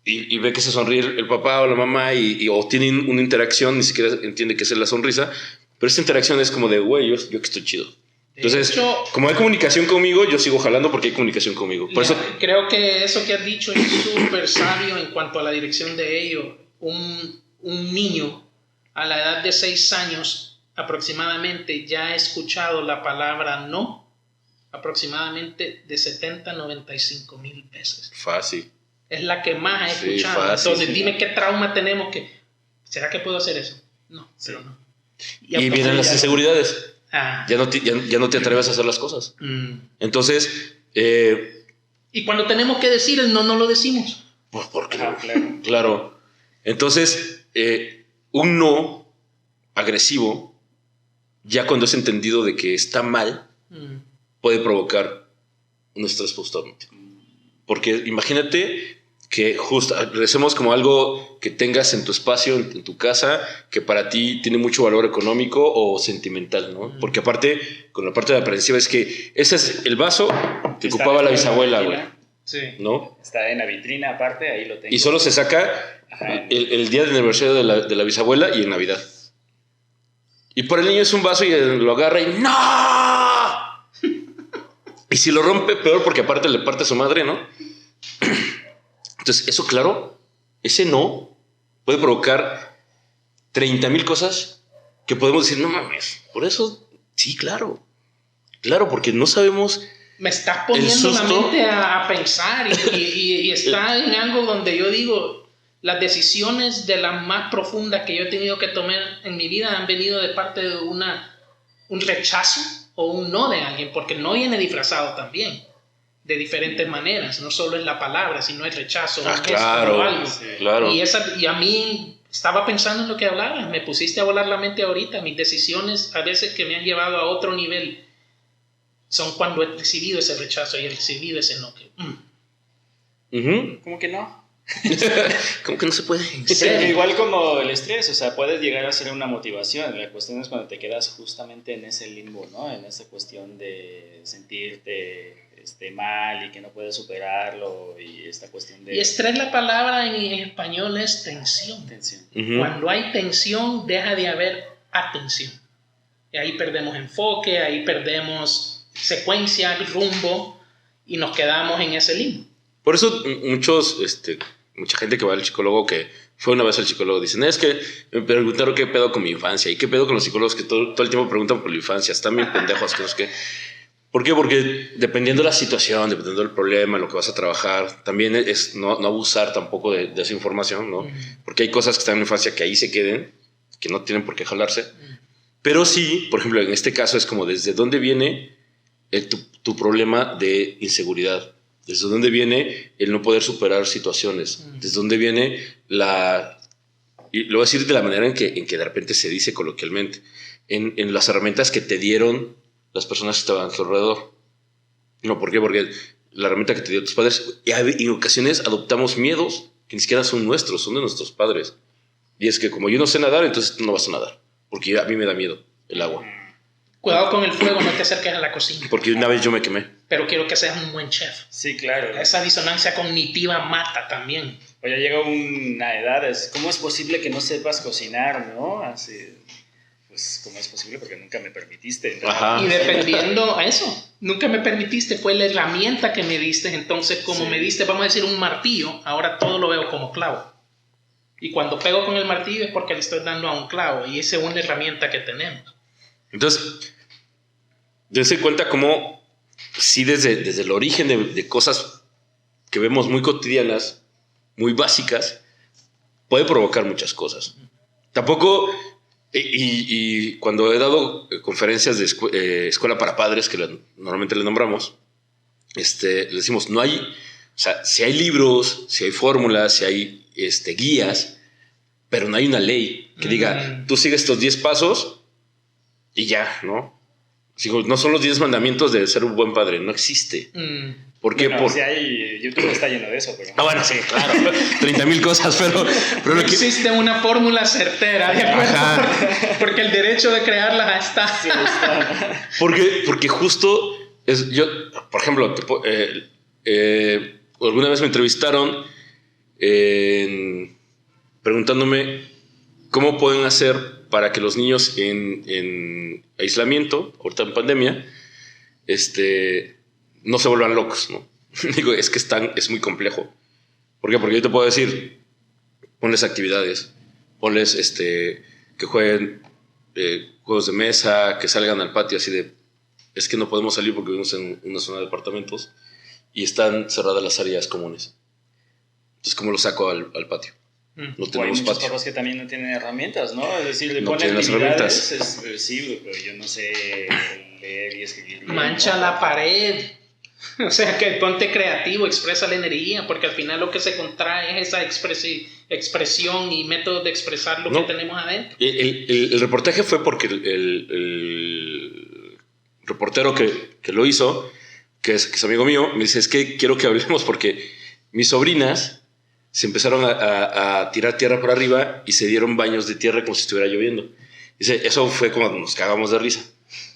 S2: Y ve que se sonríe el papá o la mamá o tienen una interacción, ni siquiera entiende que es la sonrisa, pero esta interacción es como de, güey, yo que estoy chido. Entonces, como hay comunicación conmigo, yo sigo jalando porque hay comunicación conmigo. Por eso,
S4: creo que eso que has dicho es súper sabio en cuanto a la dirección de ello. Un niño a la edad de 6 años aproximadamente ya ha escuchado la palabra no aproximadamente de 70 a 95 mil veces.
S2: Fácil.
S4: Es la que más ha escuchado.
S2: Fácil,
S4: entonces, dime qué trauma tenemos que... ¿Será que puedo hacer eso? No, pero no.
S2: Y vienen las inseguridades.
S4: Ah.
S2: Ya no te atreves a hacer las cosas. Entonces...
S4: y cuando tenemos que decir el no, no lo decimos.
S2: Pues porque claro. Entonces, un no agresivo, ya cuando es entendido de que está mal, puede provocar un estrés postraumático. Porque imagínate que justo regresemos como algo que tengas en tu espacio, en tu casa, que para ti tiene mucho valor económico o sentimental, ¿no? Porque aparte, con la parte de aprensiva es que ese es el vaso que ocupaba la bisabuela, güey.
S4: Sí.
S2: ¿No?
S3: Está en la vitrina aparte, ahí lo tengo.
S2: Y solo se saca el día del aniversario de la bisabuela y en Navidad. Y por el niño es un vaso y lo agarra y ¡no! Y si lo rompe, peor, porque aparte le parte a su madre, ¿no? Entonces, eso, claro, ese no puede provocar 30,000 cosas que podemos decir, no mames. Por eso, sí, claro. Claro, porque no sabemos...
S4: Me estás poniendo la mente a pensar y está en algo donde yo digo, las decisiones de las más profundas que yo he tenido que tomar en mi vida han venido de parte de un rechazo o un no de alguien, porque el no viene disfrazado también, de diferentes maneras, no solo es la palabra, sino el rechazo, un gesto o algo.
S2: Sí, claro.
S4: Y a mí estaba pensando en lo que hablabas, me pusiste a volar la mente ahorita, mis decisiones a veces que me han llevado a otro nivel son cuando he recibido ese rechazo y he recibido ese no.
S3: ¿Cómo que no?
S2: ¿Cómo que no se puede?
S3: Sí, igual como el estrés, o sea, puedes llegar a ser una motivación. La cuestión es cuando te quedas justamente en ese limbo, ¿no? En esa cuestión de sentirte mal y que no puedes superarlo y esta cuestión de...
S4: Y estrés, la palabra en español es tensión. Cuando hay tensión, deja de haber atención. Y ahí perdemos enfoque, ahí perdemos secuencia, rumbo y nos quedamos en ese limbo.
S2: Por eso mucha gente que va al psicólogo, que fue una vez al psicólogo, dicen, es que me preguntaron qué pedo con mi infancia y qué pedo con los psicólogos que todo el tiempo preguntan por la infancia, están bien pendejos. ¿Por qué? Porque dependiendo de la situación, dependiendo del problema, lo que vas a trabajar, también es no abusar tampoco de esa información, ¿no? Porque hay cosas que están en la infancia que ahí se queden, que no tienen por qué jalarse. Pero sí, por ejemplo, en este caso es como desde dónde viene tu problema de inseguridad, desde dónde viene el no poder superar situaciones, desde dónde viene y lo voy a decir de la manera en que de repente se dice coloquialmente, en las herramientas que te dieron las personas que estaban a tu alrededor. No, ¿por qué? Porque la herramienta que te dio tus padres, y en ocasiones adoptamos miedos que ni siquiera son nuestros, son de nuestros padres. Y es que como yo no sé nadar, entonces tú no vas a nadar, porque a mí me da miedo el agua.
S4: Cuidado con el fuego, no te acerques a la cocina.
S2: Porque una vez yo me quemé.
S4: Pero quiero que seas un buen chef.
S3: Sí, claro.
S4: Esa disonancia cognitiva mata también.
S3: O ya llega una edad, ¿cómo es posible que no sepas cocinar, no? Así, pues, ¿cómo es posible? Porque nunca me permitiste.
S2: Ajá.
S4: Y dependiendo a eso, nunca me permitiste, fue la herramienta que me diste. Entonces, como me diste, vamos a decir, un martillo, ahora todo lo veo como clavo. Y cuando pego con el martillo es porque le estoy dando a un clavo. Y esa es una herramienta que tenemos.
S2: Entonces, dense cuenta cómo, sí, desde el origen de cosas que vemos muy cotidianas, muy básicas, puede provocar muchas cosas. Tampoco, y cuando he dado conferencias de escuela para padres, que normalmente le nombramos, le decimos, no hay, o sea, si hay libros, si hay fórmulas, si hay guías, pero no hay una ley que diga, tú sigues estos 10 pasos y ya, ¿no? Digo, no son los 10 mandamientos de ser un buen padre, no existe. ¿Por qué?
S3: Bueno, si hay, YouTube está lleno de eso, pero...
S2: bueno, sí, claro, 30,000 cosas, pero
S4: No existe una fórmula certera, ¿de acuerdo? Porque el derecho de crearlas está.
S3: Sí, está.
S2: Porque justo, yo, por ejemplo, alguna vez me entrevistaron preguntándome cómo pueden hacer para que los niños en aislamiento, ahorita en pandemia, no se vuelvan locos, ¿no? Digo, es que es muy complejo. ¿Por qué? Porque yo te puedo decir, ponles actividades, ponles que jueguen juegos de mesa, que salgan al patio así de... Es que no podemos salir porque vivimos en una zona de departamentos y están cerradas las áreas comunes. Entonces, ¿cómo lo saco al patio? No tenemos
S3: hay muchos
S2: patio.
S3: papás que también no tienen herramientas, ¿no? Es decir, le
S2: No
S3: ponen
S2: tienen las
S3: actividades, sí, pero yo no sé leer y escribir.
S4: Mancha la pared. O sea, que ponte creativo, expresa la energía, porque al final lo que se contrae es esa expresión y métodos de expresar lo que tenemos adentro.
S2: El reportaje fue porque el reportero que lo hizo, que es amigo mío, me dice, es que quiero que hablemos porque mis sobrinas se empezaron a tirar tierra por arriba y se dieron baños de tierra como si estuviera lloviendo. Dice, eso fue como nos cagamos de risa.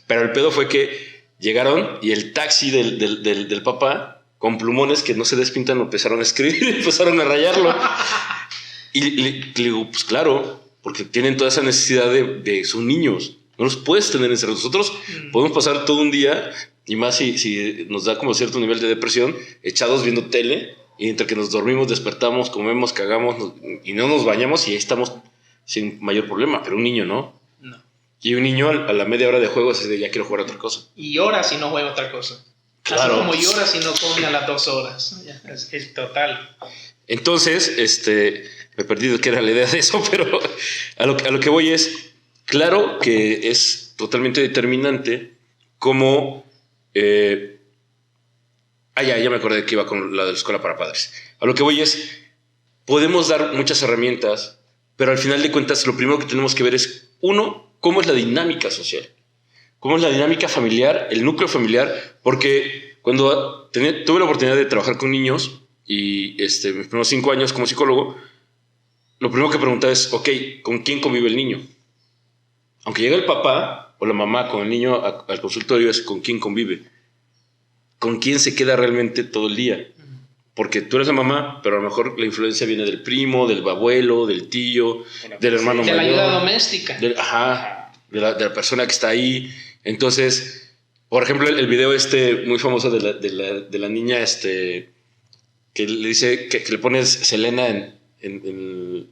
S2: Pero el pedo fue que llegaron y el taxi del papá, con plumones que no se despintan, lo empezaron a escribir y empezaron a rayarlo. Y le digo, pues claro, porque tienen toda esa necesidad de son niños. No los puedes tener encerrados. Nosotros podemos pasar todo un día, y más si nos da como cierto nivel de depresión, echados viendo tele, y entre que nos dormimos, despertamos, comemos, cagamos, y no nos bañamos, y ahí estamos sin mayor problema. Pero un niño no.
S4: No.
S2: Y un niño a la media hora de juego es de ya quiero jugar a otra cosa.
S4: Y llora si no juega otra cosa.
S2: Claro.
S4: Así como llora si no come a las 2 horas. Es total.
S2: Entonces, me he perdido qué era la idea de eso, pero a lo que voy es, claro que es totalmente determinante cómo... ya me acordé que iba con la de la escuela para padres. A lo que voy es, podemos dar muchas herramientas, pero al final de cuentas lo primero que tenemos que ver es, uno, cómo es la dinámica social, cómo es la dinámica familiar, el núcleo familiar, porque cuando tuve la oportunidad de trabajar con niños y mis primeros 5 años como psicólogo, lo primero que preguntaba es, ok, ¿con quién convive el niño? Aunque llegue el papá o la mamá con el niño al consultorio, es con quién convive, con quién se queda realmente todo el día. Porque tú eres la mamá, pero a lo mejor la influencia viene del primo, del abuelo, del tío, del hermano mayor.
S4: De la ayuda doméstica.
S2: De la persona que está ahí. Entonces, por ejemplo, el video muy famoso de la niña que le dice que le pones Selena en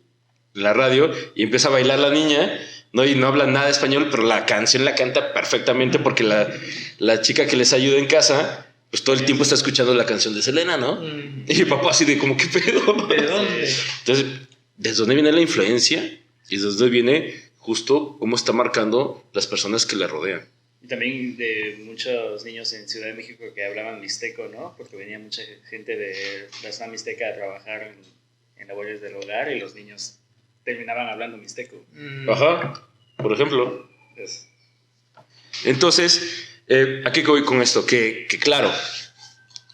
S2: la radio y empieza a bailar la niña, ¿no? Y no habla nada de español, pero la canción la canta perfectamente porque la chica que les ayuda en casa... pues todo el tiempo está escuchando la canción de Selena, ¿no? Y el papá así de como, ¿qué pedo?
S4: ¿De dónde?
S2: Entonces, ¿desde dónde viene la influencia? Y desde dónde viene justo cómo está marcando las personas que le rodean.
S3: Y también de muchos niños en Ciudad de México que hablaban mixteco, ¿no? Porque venía mucha gente de la zona mixteca a trabajar en labores del hogar y los niños terminaban hablando mixteco.
S2: Ajá, por ejemplo. Entonces... ¿a qué voy con esto? Que claro,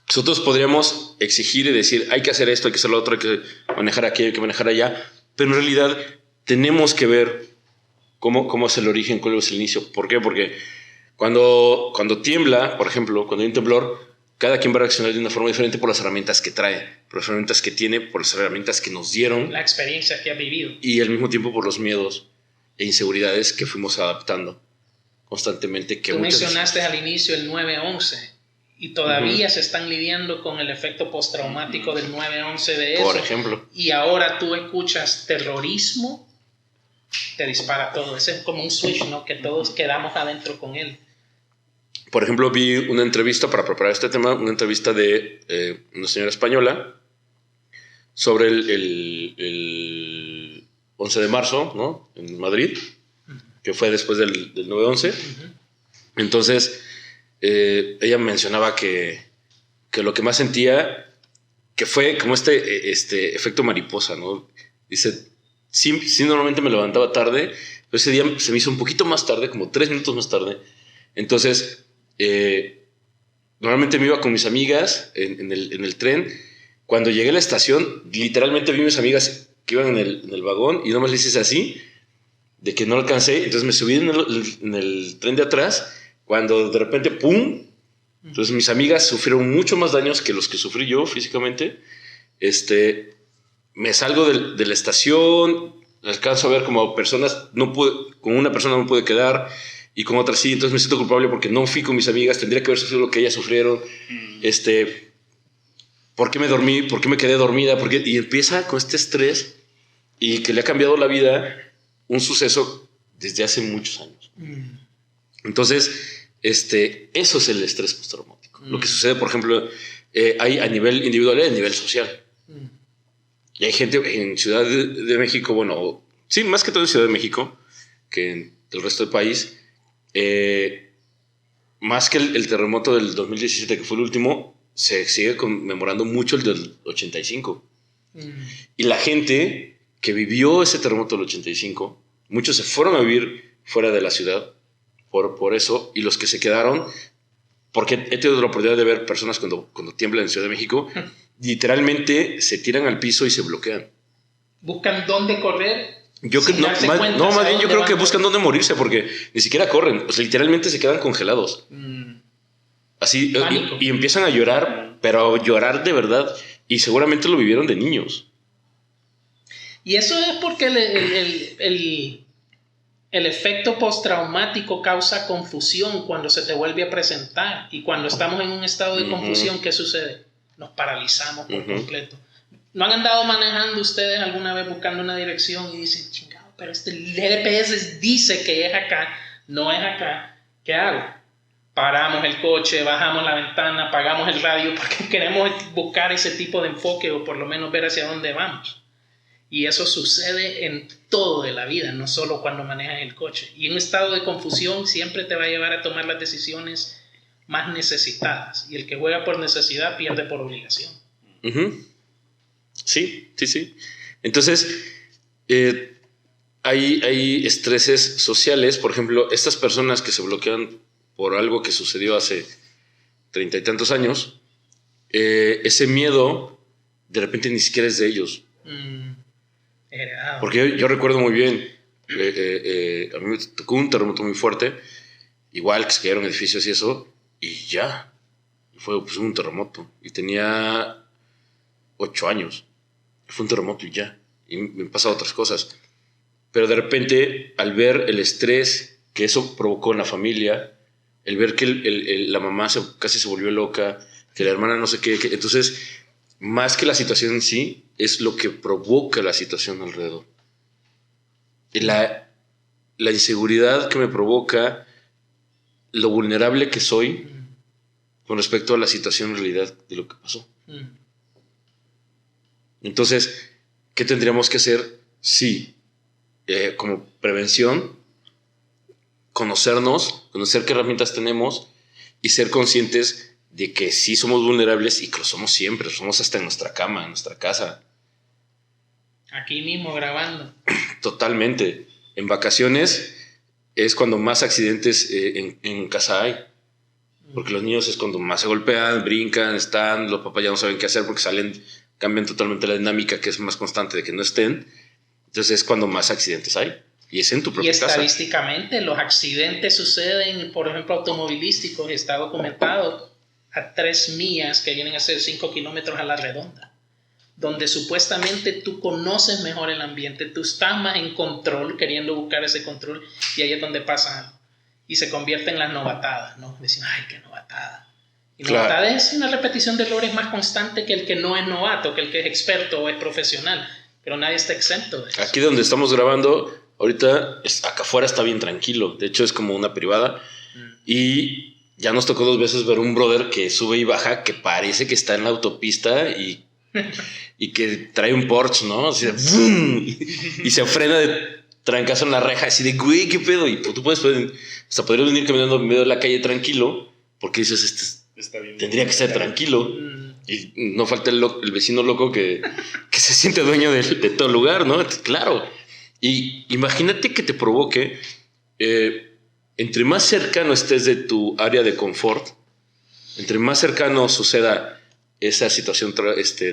S2: nosotros podríamos exigir y decir hay que hacer esto, hay que hacer lo otro, hay que manejar aquello, hay que manejar allá, pero en realidad tenemos que ver cómo es el origen, cuál es el inicio. ¿Por qué? Porque cuando tiembla, por ejemplo, cuando hay un temblor, cada quien va a reaccionar de una forma diferente por las herramientas que trae, por las herramientas que tiene, por las herramientas que nos dieron.
S4: La experiencia que ha vivido.
S2: Y al mismo tiempo por los miedos e inseguridades que fuimos adaptando constantemente. Que
S4: tú mencionaste al inicio el 9/11 y todavía se están lidiando con el efecto postraumático del 9/11 de eso.
S2: Por ejemplo.
S4: Y ahora tú escuchas terrorismo, te dispara todo. Ese es como un switch, ¿no? Que todos quedamos adentro con él.
S2: Por ejemplo, vi una entrevista para preparar este tema, una entrevista de una señora española sobre el 11 de marzo, ¿no? En Madrid, que fue después del 9/11. Entonces, ella mencionaba que lo que más sentía, que fue como este efecto mariposa, ¿no? Dice, sí, normalmente me levantaba tarde, pero ese día se me hizo un poquito más tarde, como 3 minutos más tarde. Entonces, normalmente me iba con mis amigas en el tren. Cuando llegué a la estación, literalmente vi a mis amigas que iban en el vagón y nomás les hice así, de que no alcancé. Entonces me subí en el tren de atrás, cuando de repente, ¡pum! Entonces mis amigas sufrieron mucho más daños que los que sufrí yo físicamente. Me salgo de la estación, alcanzo a ver como personas, con una persona no pude quedar y con otra sí, entonces me siento culpable porque no fui con mis amigas, tendría que haber sufrido lo que ellas sufrieron. ¿Por qué me dormí? ¿Por qué me quedé dormida? Y empieza con este estrés y que le ha cambiado la vida un suceso desde hace muchos años. Entonces, eso es el estrés postraumático. Lo que sucede, por ejemplo, hay a nivel individual y a nivel social. Y hay gente en Ciudad de México, bueno, sí, más que todo en Ciudad de México, que en el resto del país, más que el terremoto del 2017, que fue el último, se sigue conmemorando mucho el del 85. Y la gente que vivió ese terremoto del 85, muchos se fueron a vivir fuera de la ciudad por eso, y los que se quedaron, porque he tenido la oportunidad de ver personas cuando tiemblan en Ciudad de México, literalmente se tiran al piso y se bloquean.
S4: Buscan dónde correr.
S2: Más bien yo creo que buscan dónde morirse, porque ni siquiera corren, o sea, literalmente se quedan congelados. Así, y empiezan a llorar, pero a llorar de verdad, y seguramente lo vivieron de niños.
S4: Y eso es porque el efecto postraumático causa confusión cuando se te vuelve a presentar. Y cuando estamos en un estado de confusión, ¿qué sucede? Nos paralizamos por completo. ¿No han andado manejando ustedes alguna vez buscando una dirección y dicen, chingado, pero el GPS dice que es acá, no es acá? ¿Qué hago? Paramos el coche, bajamos la ventana, apagamos el radio porque queremos buscar ese tipo de enfoque o por lo menos ver hacia dónde vamos. Y eso sucede en todo de la vida, no solo cuando manejas el coche. Y un estado de confusión siempre te va a llevar a tomar las decisiones más necesitadas. Y el que juega por necesidad pierde por obligación.
S2: Sí. Entonces, hay estreses sociales. Por ejemplo, estas personas que se bloquean por algo que sucedió hace 30 y tantos años, ese miedo de repente ni siquiera es de ellos. Porque yo recuerdo muy bien, a mí me tocó un terremoto muy fuerte, igual que se cayeron edificios y eso, y ya, fue pues, un terremoto, y tenía 8 años, fue un terremoto y ya, y me han pasado otras cosas, pero de repente al ver el estrés que eso provocó en la familia, el ver que la mamá casi se volvió loca, que la hermana no sé qué, entonces más que la situación en sí, es lo que provoca la situación alrededor. Y la inseguridad que me provoca, lo vulnerable que soy con respecto a la situación en realidad de lo que pasó. Entonces, ¿qué tendríamos que hacer? Sí, como prevención, conocer qué herramientas tenemos y ser conscientes de que sí somos vulnerables y que lo somos siempre, lo somos hasta en nuestra cama, en nuestra casa.
S4: Aquí mismo grabando.
S2: Totalmente. En vacaciones es cuando más accidentes en casa hay. Porque los niños es cuando más se golpean, brincan, los papás ya no saben qué hacer porque cambian totalmente la dinámica que es más constante de que no estén. Entonces es cuando más accidentes hay. Y es en tu propia casa.
S4: Y estadísticamente los accidentes suceden, por ejemplo, automovilísticos, está documentado a 3 millas, que vienen a ser 5 kilómetros a la redonda, donde supuestamente tú conoces mejor el ambiente, tú estás más en control, queriendo buscar ese control, y ahí es donde pasa algo. Y se convierte en las novatadas, ¿no? Decimos, ay, qué novatada. Y
S2: claro.
S4: Novatada es una repetición de errores más constante que el que no es novato, que el que es experto o es profesional. Pero nadie está exento de eso.
S2: Aquí donde estamos grabando, ahorita, acá afuera está bien tranquilo. De hecho, es como una privada. Y ya nos tocó 2 veces ver un brother que sube y baja, que parece que está en la autopista y que trae un Porsche, ¿no? Así de, ¡boom! Y se frena de trancazo en la reja, así de, güey, ¿qué pedo? Y tú puedes, hasta podrías venir caminando en medio de la calle tranquilo, porque dices, tendría que ser tranquilo. Y no falta el vecino loco que se siente dueño de todo el lugar, ¿no? Claro. Y imagínate que te provoque, entre más cercano estés de tu área de confort, entre más cercano suceda esa situación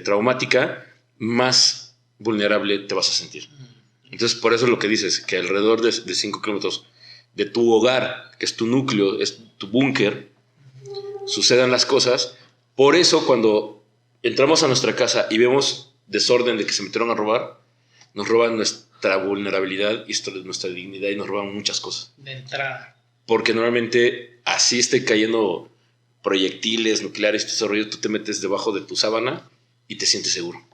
S2: traumática, más vulnerable te vas a sentir. Entonces, por eso es lo que dices, que alrededor de 5 kilómetros de tu hogar, que es tu núcleo, es tu búnker, sucedan las cosas. Por eso, cuando entramos a nuestra casa y vemos desorden de que se metieron a robar, nos roban nuestra vulnerabilidad y nuestra dignidad y nos roban muchas cosas.
S4: De entrada.
S2: Porque normalmente así esté cayendo proyectiles nucleares, tu desarrollo, tú te metes debajo de tu sábana y te sientes seguro.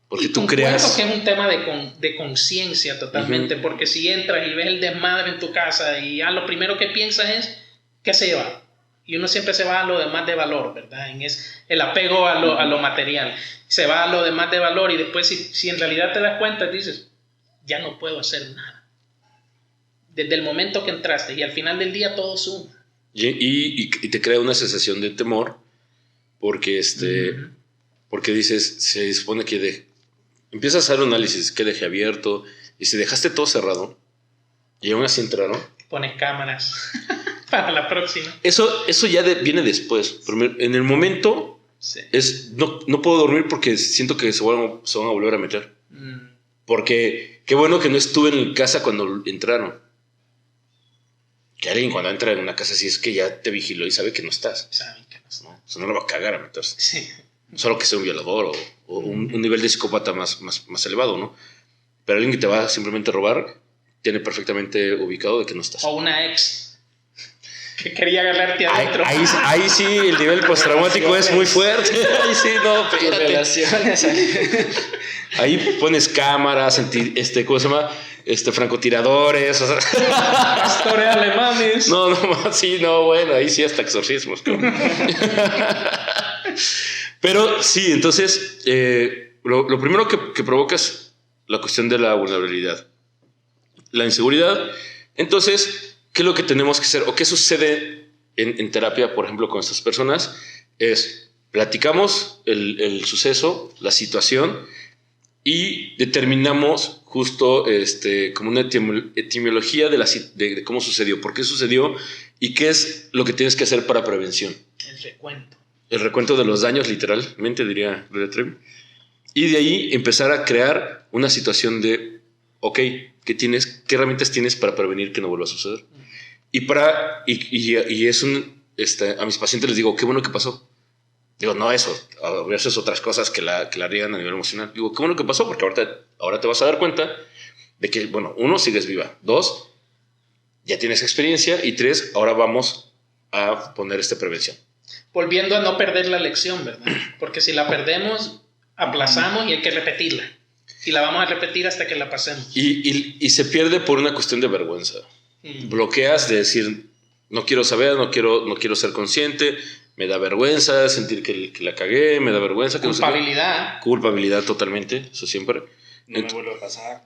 S2: Porque tú creas...
S4: que es un tema de conciencia totalmente, porque si entras y ves el desmadre en tu casa y lo primero que piensas es ¿qué se va? Y uno siempre se va a lo demás de valor, ¿verdad? Es el apego a lo material. Se va a lo demás de valor y después si en realidad te das cuenta dices, ya no puedo hacer nada. Desde el momento que entraste y al final del día todo suma.
S2: Y te crea una sensación de temor porque, porque dices, se supone que empiezas a hacer un análisis, que dejé abierto y si dejaste todo cerrado y aún así entraron.
S4: Pones cámaras para la próxima.
S2: Eso ya viene después. Pero en el momento sí. No puedo dormir porque siento que se van a volver a meter. Porque qué bueno que no estuve en casa cuando entraron. Que alguien cuando entra en una casa así es que ya te vigiló y sabe que no estás.
S4: Saben que no estás.
S2: ¿No? O sea, no lo va a cagar a meterse.
S4: Sí.
S2: Solo que sea un violador o un nivel de psicópata más elevado, ¿no? Pero alguien que te va simplemente a robar tiene perfectamente ubicado de que no estás.
S4: O una ex que quería agarrarte adentro.
S2: Ahí sí el nivel postraumático es muy fuerte. Ahí sí, no,
S3: relaciones.
S2: Ahí pones cámaras, ¿cómo se llama? Francotiradores, o sea.
S4: Pastores alemanes.
S2: No, bueno, ahí sí hasta exorcismos. Pero sí, entonces, lo primero que provoca es la cuestión de la vulnerabilidad, la inseguridad. Entonces, ¿qué es lo que tenemos que hacer? ¿O qué sucede en terapia, por ejemplo, con estas personas? Es, platicamos el suceso, la situación, y determinamos justo como una etimología de cómo sucedió, por qué sucedió y qué es lo que tienes que hacer para prevención. El recuento de los daños, literalmente, diría Gloria Trevi. Y de ahí empezar a crear una situación de, ok, ¿qué herramientas tienes para prevenir que no vuelva a suceder? Y es a mis pacientes les digo, qué bueno que pasó. Digo, no eso, a veces otras cosas que la riegan a nivel emocional. Digo, qué bueno que pasó, porque ahora te vas a dar cuenta de que, bueno, 1, sigues viva. 2, ya tienes experiencia. Y 3, ahora vamos a poner prevención.
S4: Volviendo a no perder la lección, ¿verdad? Porque si la perdemos, aplazamos y hay que repetirla. Y la vamos a repetir hasta que la pasemos.
S2: Y se pierde por una cuestión de vergüenza. Bloqueas de decir, no quiero saber, no quiero ser consciente. Me da vergüenza sentir que la cagué, me da vergüenza.
S4: Culpabilidad.
S2: No sé, culpabilidad totalmente, eso siempre.
S3: No me vuelve a pasar.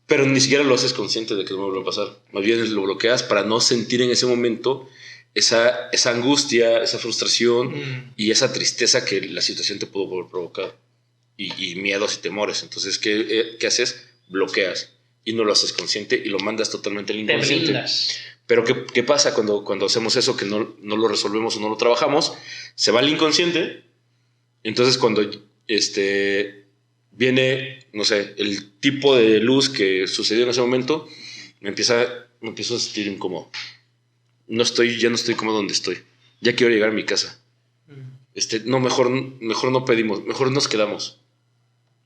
S2: Pero ni siquiera lo haces consciente de que no me vuelve a pasar. Más bien lo bloqueas para no sentir en ese momento esa angustia, esa frustración y esa tristeza que la situación te pudo provocar. Y miedos y temores. Entonces, ¿qué haces? Bloqueas. Y no lo haces consciente y lo mandas totalmente al inconsciente.
S4: Te blindas.
S2: Pero ¿qué pasa cuando hacemos eso, que no lo resolvemos o no lo trabajamos? Se va al inconsciente. Entonces cuando viene, no sé, el tipo de luz que sucedió en ese momento, me empiezo a sentir incómodo. Ya no estoy cómodo donde estoy. Ya quiero llegar a mi casa. no, mejor no pedimos, mejor nos quedamos.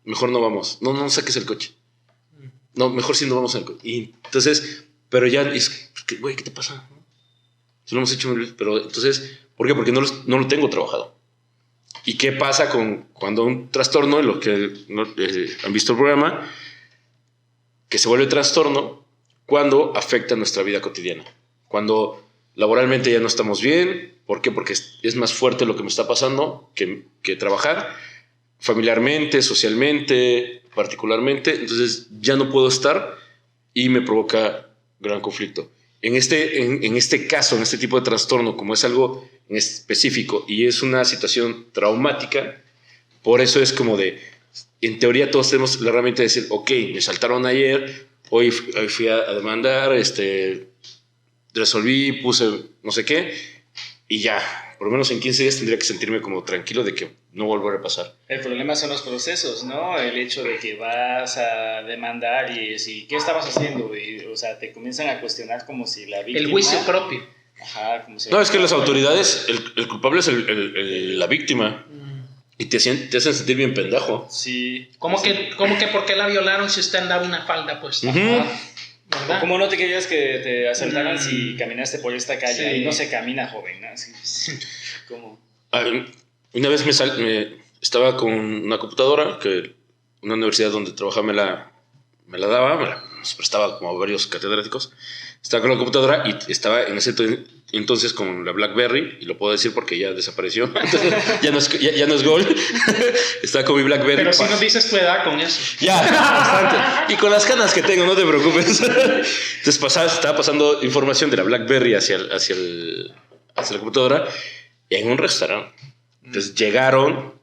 S2: Mejor no vamos. No saques el coche. No, mejor sí no vamos en el coche. Y entonces, pero ya, güey, ¿qué te pasa? Si lo hemos hecho muy bien. Pero entonces, ¿por qué? Porque no lo tengo trabajado. ¿Y qué pasa cuando un trastorno, los que han visto el programa, que se vuelve trastorno cuando afecta nuestra vida cotidiana? Cuando laboralmente ya no estamos bien. ¿Por qué? Porque es más fuerte lo que me está pasando que trabajar. Familiarmente, socialmente, particularmente. Entonces ya no puedo estar y me provoca gran conflicto. En este caso, en este tipo de trastorno, como es algo en específico y es una situación traumática, por eso es como en teoría todos tenemos la herramienta de decir, ok, me saltaron ayer, hoy fui a demandar, resolví, puse no sé qué, y ya, por lo menos en 15 días tendría que sentirme como tranquilo de que no volverá a pasar.
S3: El problema son los procesos, ¿no? El hecho de que vas a demandar y decir, ¿qué estabas haciendo? Y, o sea, te comienzan a cuestionar como si la víctima...
S4: El juicio propio.
S3: Ajá, como si...
S2: No, es que las autoridades, el culpable es la víctima. Y te hacen sentir bien pendejo.
S3: Sí.
S4: ¿Cómo que por qué la violaron si usted andaba una falda puesta? ¿Verdad?
S3: ¿Cómo no te querías que te asaltaran si caminaste por esta calle? Sí. Ahí no se camina, joven, ¿no? Sí. ¿Cómo?
S2: Una vez estaba con una computadora que una universidad donde trabajaba me la daba, nos prestaba como a varios catedráticos. Estaba con la computadora y estaba en ese entonces con la BlackBerry, y lo puedo decir porque ya desapareció. Entonces, ya no es Gold. Estaba con mi BlackBerry.
S4: Pero si nos dices tu edad con eso.
S2: Ya, bastante. Y con las canas que tengo, no te preocupes. Entonces estaba pasando información de la BlackBerry hacia la computadora en un restaurante. Entonces llegaron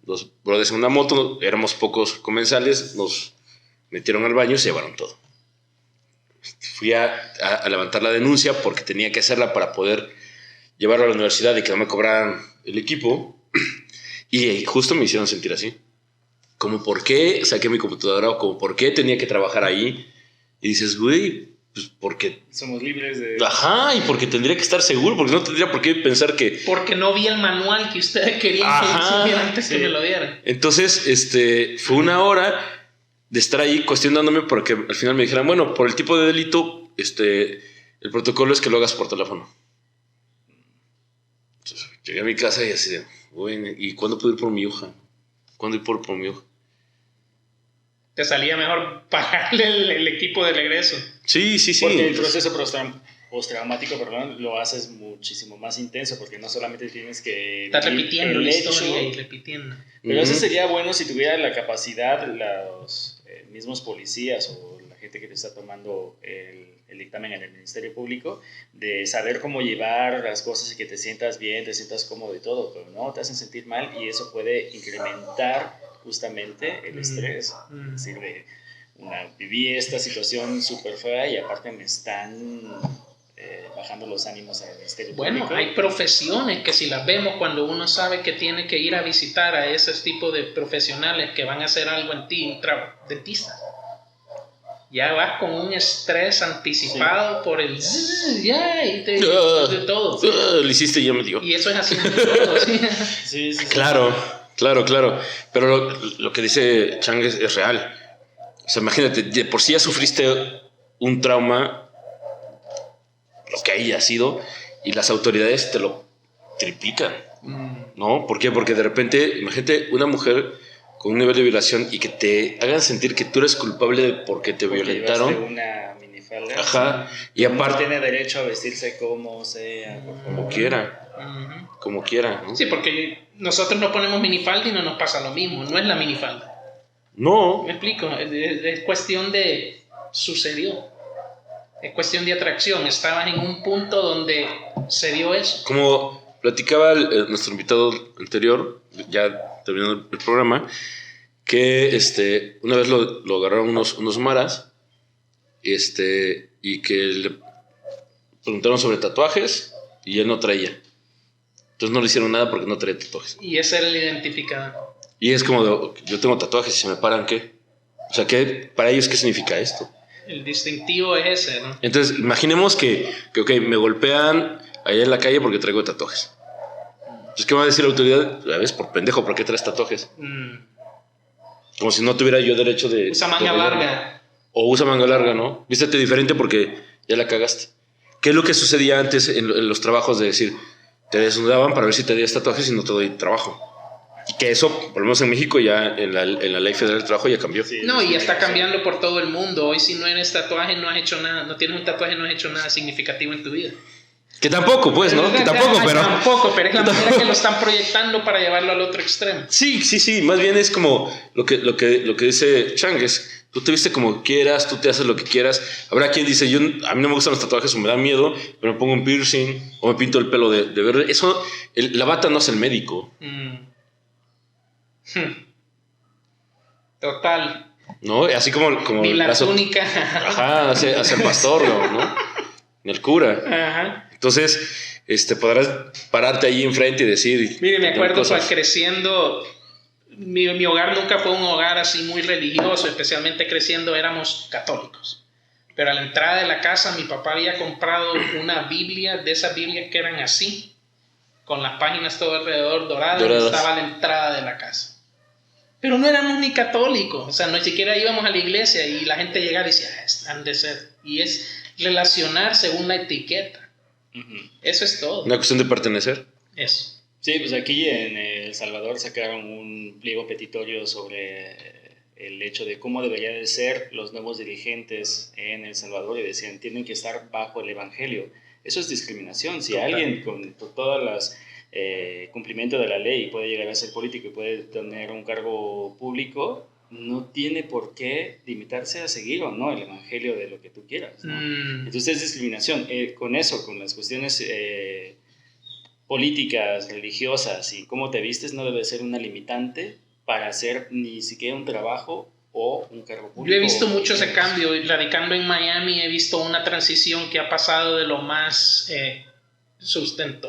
S2: los brothers en una moto, éramos pocos comensales, nos metieron al baño y se llevaron todo. Fui a levantar la denuncia porque tenía que hacerla para poder llevarlo a la universidad y que no me cobraran el equipo. Y justo me hicieron sentir así. Como por qué saqué mi computadora o como por qué tenía que trabajar ahí. Y dices, güey, pues porque...
S3: somos libres de...
S2: Ajá, y porque tendría que estar seguro, porque no tendría por qué pensar que...
S4: Porque no vi el manual que ustedes querían que hiciera antes que me lo dieran.
S2: Entonces, fue una hora de estar ahí cuestionándome porque al final me dijeron, bueno, por el tipo de delito, el protocolo es que lo hagas por teléfono. Entonces, llegué a mi casa y así de, bueno, ¿y cuándo puedo ir por mi hoja? ¿Cuándo ir por mi hoja?
S4: Te salía mejor pagarle el equipo de regreso.
S2: Sí.
S3: Porque el proceso postraumático, lo haces muchísimo más intenso, porque no solamente tienes que...
S4: estás repitiendo la historia y repitiendo.
S3: Pero eso sería bueno si tuviera la capacidad los mismos policías o la gente que te está tomando el dictamen en el Ministerio Público, de saber cómo llevar las cosas y que te sientas bien, te sientas cómodo y todo, pero no, te hacen sentir mal y eso puede incrementar justamente el estrés. Es decir, viví esta situación súper fea y aparte me están bajando los ánimos al Ministerio Público.
S4: Bueno, hay profesiones que si las vemos cuando uno sabe que tiene que ir a visitar a ese tipo de profesionales que van a hacer algo en ti, un dentista. Ya vas con un estrés anticipado por el de todo.
S2: Lo hiciste y ya me dio.
S4: Y eso es así de todo.
S3: Sí.
S2: Claro. Pero lo que dice Chang es real. O sea, imagínate, de por sí ya sufriste un trauma, lo que haya sido, y las autoridades te lo triplican. ¿No? ¿Por qué? Porque de repente, imagínate una mujer con un nivel de violación y que te hagan sentir que tú eres culpable porque te violentaron.
S3: Una minifalda.
S2: Ajá. Y aparte
S3: tiene derecho a vestirse como sea,
S2: como quiera. Como quiera, ¿no?
S4: Sí, porque nosotros nos ponemos minifalda y no nos pasa lo mismo. No es la minifalda.
S2: No.
S4: Me explico. Es cuestión de... sucedió. Es cuestión de atracción. Estabas en un punto donde se dio eso.
S2: Como platicaba nuestro invitado anterior, ya terminando el programa, que una vez lo agarraron unos maras, y que le preguntaron sobre tatuajes y él no traía. Entonces no le hicieron nada porque no traía tatuajes.
S4: Y ese era el identificador.
S2: Y es como, yo tengo tatuajes y se me paran, ¿qué? O sea, para ellos, ¿qué significa esto?
S4: El distintivo es ese, ¿no?
S2: Entonces, imaginemos que me golpean allá en la calle porque traigo tatuajes. Pues, ¿qué va a decir la autoridad? A ver, por pendejo, ¿por qué traes tatuajes? Como si no tuviera yo derecho de...
S4: Usa manga larga.
S2: O usa manga larga, ¿no? Vístete diferente porque ya la cagaste. ¿Qué es lo que sucedía antes en los trabajos de decir, te desnudaban para ver si te días tatuajes y no te doy trabajo? Y que eso, por lo menos en México, ya en la Ley Federal del Trabajo ya cambió.
S3: Sí,
S4: No, y está cambiando por todo el mundo. Hoy si no eres tatuaje, no has hecho nada. No tienes un tatuaje, no has hecho nada significativo en tu vida.
S2: Que tampoco, pues, ¿no? Que tampoco, pero...
S4: Tampoco, pero es la manera que lo están proyectando para llevarlo al otro extremo.
S2: Sí. Más bien es como lo que dice Chang, es... Tú te viste como quieras, tú te haces lo que quieras. Habrá quien dice, a mí no me gustan los tatuajes o me da miedo, pero me pongo un piercing o me pinto el pelo de verde. Eso, la bata no es el médico.
S4: Total.
S2: ¿No? Así como
S4: Ni la túnica.
S2: Ajá, hace el pastor, ¿no? Ni el cura.
S4: Ajá.
S2: Entonces, podrás pararte ahí enfrente y decir...
S4: Mire, me acuerdo pues creciendo... Mi hogar nunca fue un hogar así muy religioso, especialmente creciendo éramos católicos. Pero a la entrada de la casa mi papá había comprado una Biblia, de esas Biblias que eran así, con las páginas todo alrededor doradas. Estaba a la entrada de la casa. Pero no éramos ni católicos, o sea, ni siquiera íbamos a la iglesia y la gente llegaba y decía, han de ser. Y es relacionar según la etiqueta. Eso es todo.
S2: Una cuestión de pertenecer.
S4: Eso.
S3: Sí, pues aquí en El Salvador sacaron un pliego petitorio sobre el hecho de cómo deberían de ser los nuevos dirigentes en El Salvador y decían, tienen que estar bajo el evangelio. Eso es discriminación. Si alguien con todas las cumplimiento de la ley puede llegar a ser político y puede tener un cargo público, no tiene por qué limitarse a seguir o no el evangelio de lo que tú quieras, ¿no? Entonces es discriminación. Con eso, con las cuestiones políticas, religiosas y cómo te vistes, no debe ser una limitante para hacer ni siquiera un trabajo o un cargo público.
S4: Yo he visto mucho ese cambio. Radicando en Miami he visto una transición que ha pasado de lo más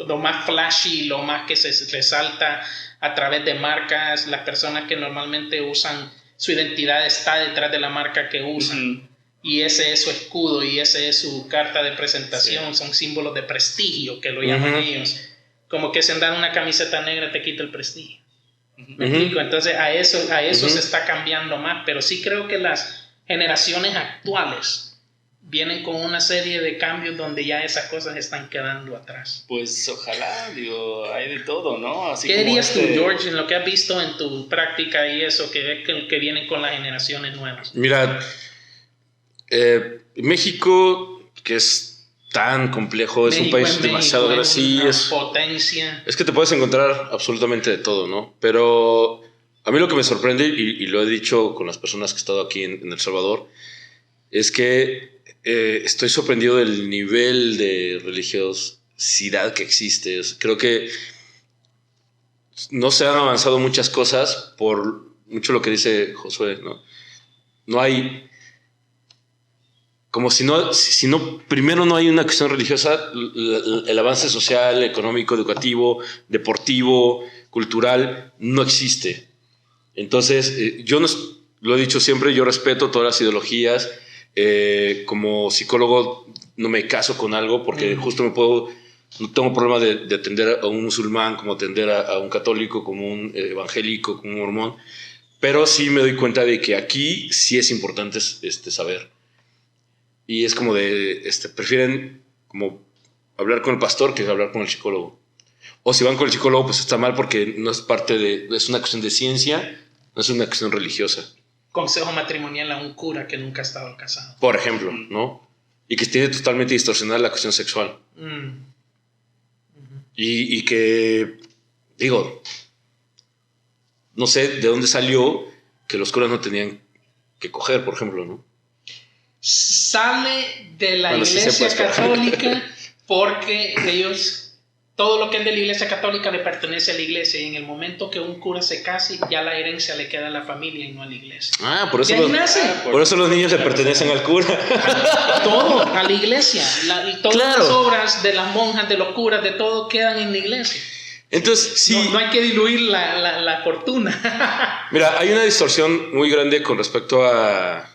S4: lo más flashy, lo más que se resalta a través de marcas. Las personas que normalmente usan su identidad está detrás de la marca que usan. Y ese es su escudo y ese es su carta de presentación. Son símbolos de prestigio que lo llaman ellos. Como que si andar una camiseta negra te quita el prestigio. ¿Me explico? Entonces a eso se está cambiando más. Pero sí creo que las generaciones actuales vienen con una serie de cambios donde ya esas cosas están quedando atrás.
S3: Pues ojalá, digo, hay de todo, ¿no? Así
S4: ¿Qué dirías tú, George, en lo que has visto en tu práctica y eso que ves que vienen con las generaciones nuevas?
S2: Mira, México, que es tan complejo, es un país demasiado grande. Sí, es
S4: potencia.
S2: Es que te puedes encontrar absolutamente de todo, ¿no? Pero a mí lo que me sorprende, y lo he dicho con las personas que he estado aquí en El Salvador, es que estoy sorprendido del nivel de religiosidad que existe. Creo que no se han avanzado muchas cosas por mucho lo que dice Josué, ¿no? No hay... Como si no, primero no hay una cuestión religiosa, el avance social, económico, educativo, deportivo, cultural, no existe. Entonces, yo lo he dicho siempre, yo respeto todas las ideologías. Como psicólogo no me caso con algo porque justo no tengo problema de atender a un musulmán, como atender a un católico, como un evangélico, como un mormón. Pero sí me doy cuenta de que aquí sí es importante saber. Y es como prefieren como hablar con el pastor que hablar con el psicólogo. O si van con el psicólogo, pues está mal porque no es es una cuestión de ciencia, no es una cuestión religiosa.
S4: Consejo matrimonial a un cura que nunca ha estado casado.
S2: Por ejemplo, ¿no? Y que tiene totalmente distorsionada la cuestión sexual. Y que, digo, no sé de dónde salió que los curas no tenían que coger, por ejemplo, ¿no?
S4: Sale de la Iglesia Católica porque ellos, todo lo que es de la Iglesia Católica le pertenece a la Iglesia, y en el momento que un cura se case ya la herencia le queda a la familia y no a la Iglesia.
S2: Por eso los niños le pertenecen al cura.
S4: Todo, a la Iglesia. Todas las obras de las monjas, de los curas, de todo quedan en la Iglesia.
S2: Entonces, sí.
S4: No hay que diluir la fortuna.
S2: Mira, hay una distorsión muy grande con respecto al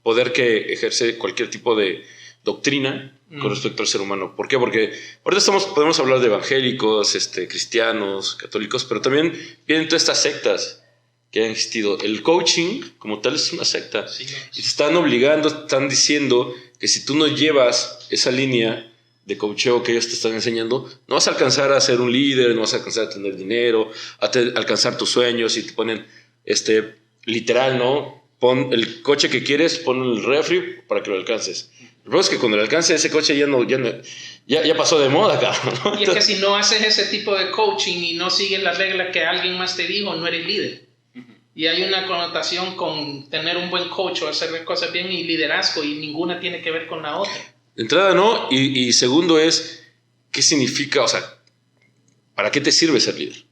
S2: poder que ejerce cualquier tipo de doctrina con respecto al ser humano. ¿Por qué? Porque ahorita podemos hablar de evangélicos, cristianos, católicos, pero también vienen todas estas sectas que han existido. El coaching como tal es una secta.
S4: Sí,
S2: y te están obligando, te están diciendo que si tú no llevas esa línea de coacheo que ellos te están enseñando, no vas a alcanzar a ser un líder, no vas a alcanzar a tener dinero, alcanzar tus sueños, y te ponen literal, ¿no? Pon el coche que quieres, pon el refri para que lo alcances. El problema es que cuando le alcance ese coche ya pasó de moda, cabrón, ¿no?
S4: Y es que si no haces ese tipo de coaching y no sigues las reglas que alguien más te dijo, no eres líder. Y hay una connotación con tener un buen coach o hacer las cosas bien y liderazgo, y ninguna tiene que ver con la otra.
S2: De entrada, no. Y segundo es, ¿qué significa? O sea, ¿para qué te sirve ser líder?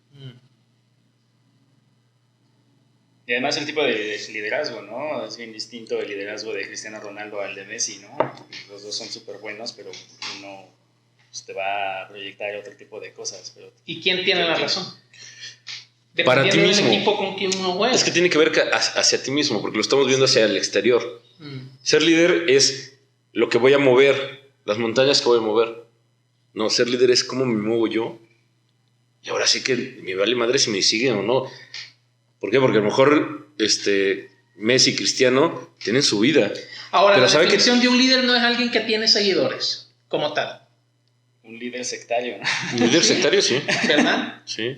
S3: Y además el tipo de liderazgo, ¿no? Es bien distinto el liderazgo de Cristiano Ronaldo al de Messi, ¿no? Los dos son súper buenos, pero uno te va a proyectar otro tipo de cosas. Pero
S4: ¿y quién tiene la razón?
S2: Para ti mismo.
S4: Del equipo con quien uno juega.
S2: Es que tiene que ver hacia ti mismo, porque lo estamos viendo hacia el exterior. Ser líder es lo que voy a mover, las montañas que voy a mover. No, ser líder es cómo me muevo yo. Y ahora sí que me vale madre si me siguen o no. ¿Por qué? Porque a lo mejor Messi y Cristiano tienen su vida.
S4: Ahora, pero la definición de un líder no es alguien que tiene seguidores, como tal.
S3: Un líder sectario, ¿no?
S2: Un líder sectario, sí.
S4: ¿Verdad?
S2: Sí.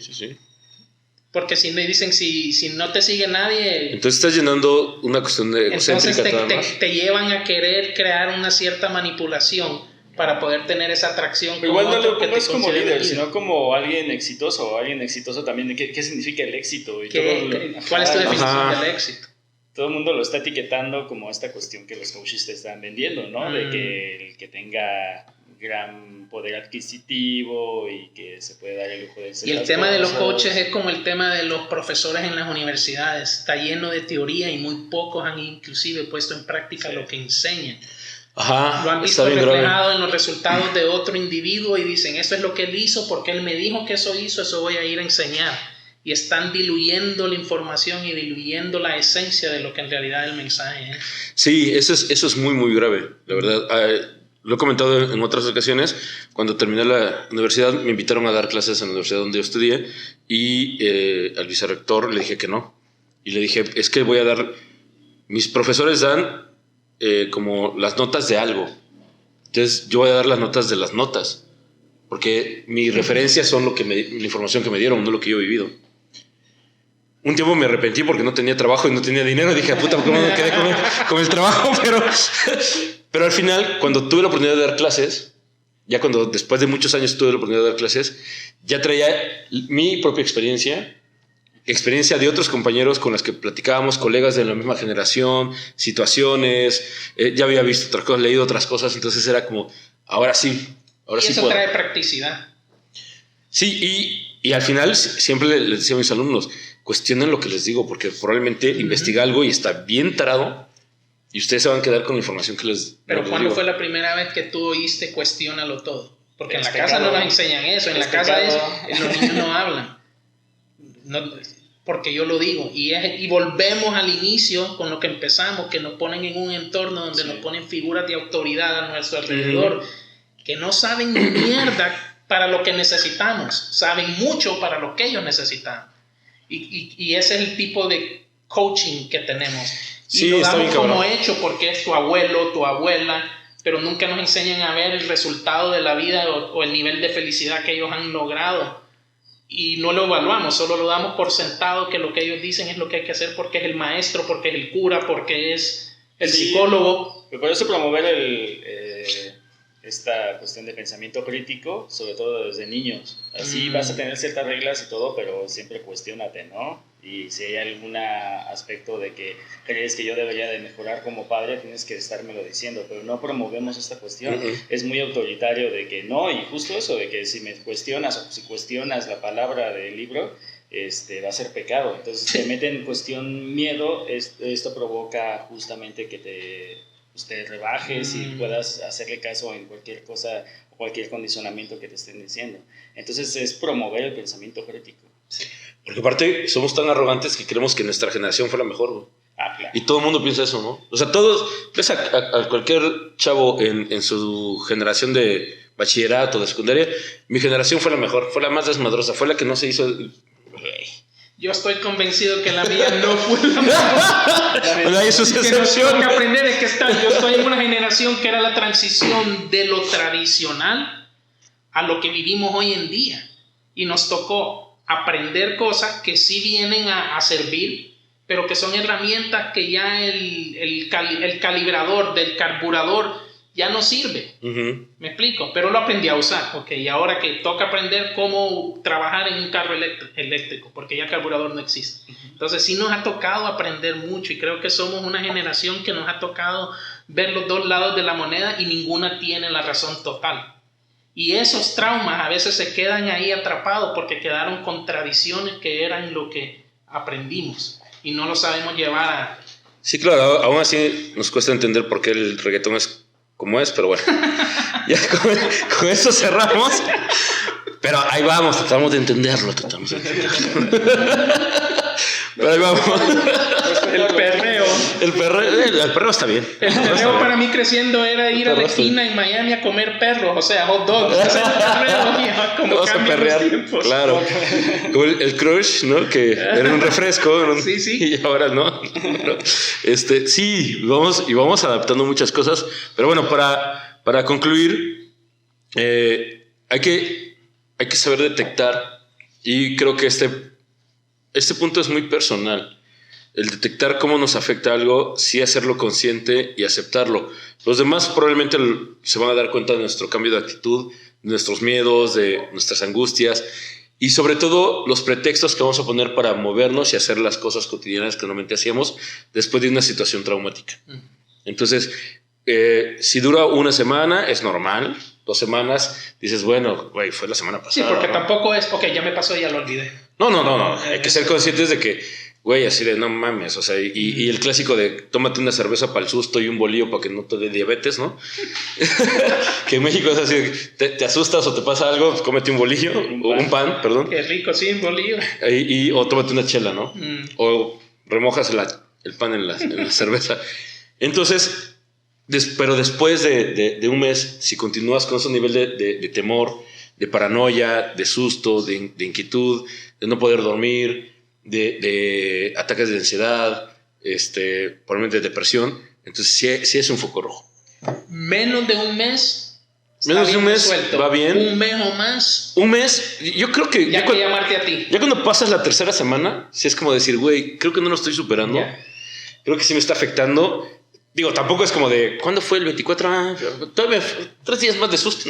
S4: Porque si me dicen, si no te sigue nadie...
S2: Entonces estás llenando una cuestión de egocéntrica.
S4: Entonces te llevan a querer crear una cierta manipulación para poder tener esa atracción.
S3: Igual no lo pongas como líder, sino como alguien exitoso. Alguien exitoso también. ¿Qué significa el éxito? Y
S4: ¿Cuál es tu definición del éxito?
S3: Todo el mundo lo está etiquetando como esta cuestión que los coaches te están vendiendo, ¿no? De que el que tenga gran poder adquisitivo y que se puede dar el lujo de ser.
S4: Y el tema de los coaches es como el tema de los profesores en las universidades. Está lleno de teoría y muy pocos han inclusive puesto en práctica lo que enseñan.
S2: Ajá,
S4: lo han visto reflejado en los resultados de otro individuo y dicen, esto es lo que él hizo porque él me dijo que eso hizo, eso voy a ir a enseñar. Y están diluyendo la información y diluyendo la esencia de lo que en realidad el mensaje es.
S2: Sí, eso es muy, muy grave, la verdad. Lo he comentado en otras ocasiones. Cuando terminé la universidad me invitaron a dar clases en la universidad donde yo estudié y al vicerrector le dije que no. Y le dije, es que voy a dar... Mis profesores dan como las notas de algo. Entonces yo voy a dar las notas de las notas. Porque mis referencias son la información que me dieron, no lo que yo he vivido. Un tiempo me arrepentí porque no tenía trabajo y no tenía dinero. Dije, puta, ¿por qué no me quedé con el trabajo? Pero al final, cuando tuve la oportunidad de dar clases, ya cuando después de muchos años tuve la oportunidad de dar clases, ya traía mi propia experiencia de otros compañeros con los que platicábamos, colegas de la misma generación, situaciones, ya había visto otras cosas, leído otras cosas, entonces era como, ahora sí
S4: y
S2: sí
S4: eso
S2: puedo.
S4: Trae practicidad.
S2: Sí, y al final siempre les decía a mis alumnos, cuestionen lo que les digo, porque probablemente investiga algo y está bien tarado y ustedes se van a quedar con la información que les
S4: Pero
S2: les
S4: ¿cuándo
S2: digo.
S4: fue la primera vez que tú oíste cuestiónalo todo? Porque en la casa no nos enseñan eso, en la casa los niños no hablan. No, porque yo lo digo. Y volvemos al inicio con lo que empezamos, que nos ponen en un entorno donde nos ponen figuras de autoridad a nuestro alrededor, que no saben ni mierda para lo que necesitamos, saben mucho para lo que ellos necesitan. Y ese es el tipo de coaching que tenemos. Y
S2: Sí,
S4: lo
S2: está
S4: damos
S2: bien,
S4: como
S2: cabrón.
S4: hecho porque es tu abuelo, tu abuela, pero nunca nos enseñan a ver el resultado de la vida o el nivel de felicidad que ellos han logrado. Y no lo evaluamos, solo lo damos por sentado que lo que ellos dicen es lo que hay que hacer porque es el maestro, porque es el cura, porque es el psicólogo.
S3: Por eso promover esta cuestión de pensamiento crítico, sobre todo desde niños. Así vas a tener ciertas reglas y todo, pero siempre cuestiónate, ¿no? Y si hay algún aspecto de que crees que yo debería de mejorar como padre, tienes que estármelo diciendo, pero no promovemos esta cuestión. Es muy autoritario de que no, y justo eso, de que si me cuestionas o si cuestionas la palabra del libro, va a ser pecado. Entonces te meten en cuestión miedo, esto provoca justamente que te rebajes y puedas hacerle caso en cualquier cosa o cualquier condicionamiento que te estén diciendo. Entonces es promover el pensamiento crítico.
S2: Porque aparte somos tan arrogantes que creemos que nuestra generación fue la mejor, güey.
S3: Claro.
S2: Y todo el mundo piensa eso, ¿no? O sea, todos, ves a cualquier chavo en su generación de bachillerato, de secundaria, mi generación fue la mejor, fue la más desmadrosa, fue la que no se hizo...
S4: Yo estoy convencido que la mía no fue la mejor.
S2: Bueno, hay sus
S4: Que nos
S2: excepciones.
S4: tengo que aprender es que yo estoy en una generación que era la transición de lo tradicional a lo que vivimos hoy en día. Y nos tocó aprender cosas que sí vienen a servir, pero que son herramientas que ya el calibrador del carburador ya no sirve.
S2: Uh-huh.
S4: ¿Me explico? Pero lo aprendí a usar. Ok, y ahora que toca aprender cómo trabajar en un carro eléctrico, porque ya el carburador no existe. Entonces sí nos ha tocado aprender mucho y creo que somos una generación que nos ha tocado ver los dos lados de la moneda y ninguna tiene la razón total. Y esos traumas a veces se quedan ahí atrapados porque quedaron con tradiciones que eran lo que aprendimos y no lo sabemos llevar a...
S2: Sí, claro, aún así nos cuesta entender por qué el reggaetón es como es, pero bueno, ya con eso cerramos. Pero ahí vamos, tratamos de entenderlo, Pero ahí vamos.
S4: El perreo.
S2: El perreo está bien.
S4: El perreo para mí creciendo era ir a la esquina en Miami a comer perros, o sea, hot dogs. Ese es el perreo, como
S2: Vamos a
S4: cambian
S2: perrear,
S4: los tiempos.
S2: claro. Como el Crush, ¿no? Que era un refresco.
S4: Sí, sí.
S2: Y ahora no. Sí, vamos adaptando muchas cosas. Pero bueno, para concluir, hay que saber detectar. Y creo que este punto es muy personal. El detectar cómo nos afecta algo, sí hacerlo consciente y aceptarlo. Los demás probablemente se van a dar cuenta de nuestro cambio de actitud, de nuestros miedos, de nuestras angustias y sobre todo los pretextos que vamos a poner para movernos y hacer las cosas cotidianas que normalmente hacíamos después de una situación traumática. Entonces, si dura una semana, es normal. 2 semanas, dices, bueno, güey, fue la semana pasada.
S4: Sí, porque
S2: ¿no?
S4: tampoco es, ok, ya me pasó, ya lo olvidé.
S2: No. Hay que ser conscientes de que, güey, así de no mames. O sea, y el clásico de tómate una cerveza para el susto y un bolillo para que no te dé diabetes, ¿no? Que en México es así, te asustas o te pasa algo, pues cómete un bolillo, o un pan, perdón.
S4: Qué rico, sí, un bolillo.
S2: O tómate una chela, ¿no? O remojas el pan en la cerveza. Entonces, pero después de un mes, si continúas con ese nivel de temor, de paranoia, de susto, de inquietud, de no poder dormir, de ataques de ansiedad, probablemente de depresión, entonces sí es un foco rojo.
S4: Menos de un mes.
S2: Menos de un mes
S4: resuelto.
S2: va bien.
S4: Un mes o más.
S2: Un mes, yo creo que...
S4: Ya que llamarte a ti.
S2: Ya cuando pasas la tercera semana, sí es como decir, güey, creo que no lo estoy superando.
S4: Ya.
S2: Creo que sí me está afectando. Digo, tampoco es como de, ¿cuándo fue el 24? Todavía 3 días más de susto.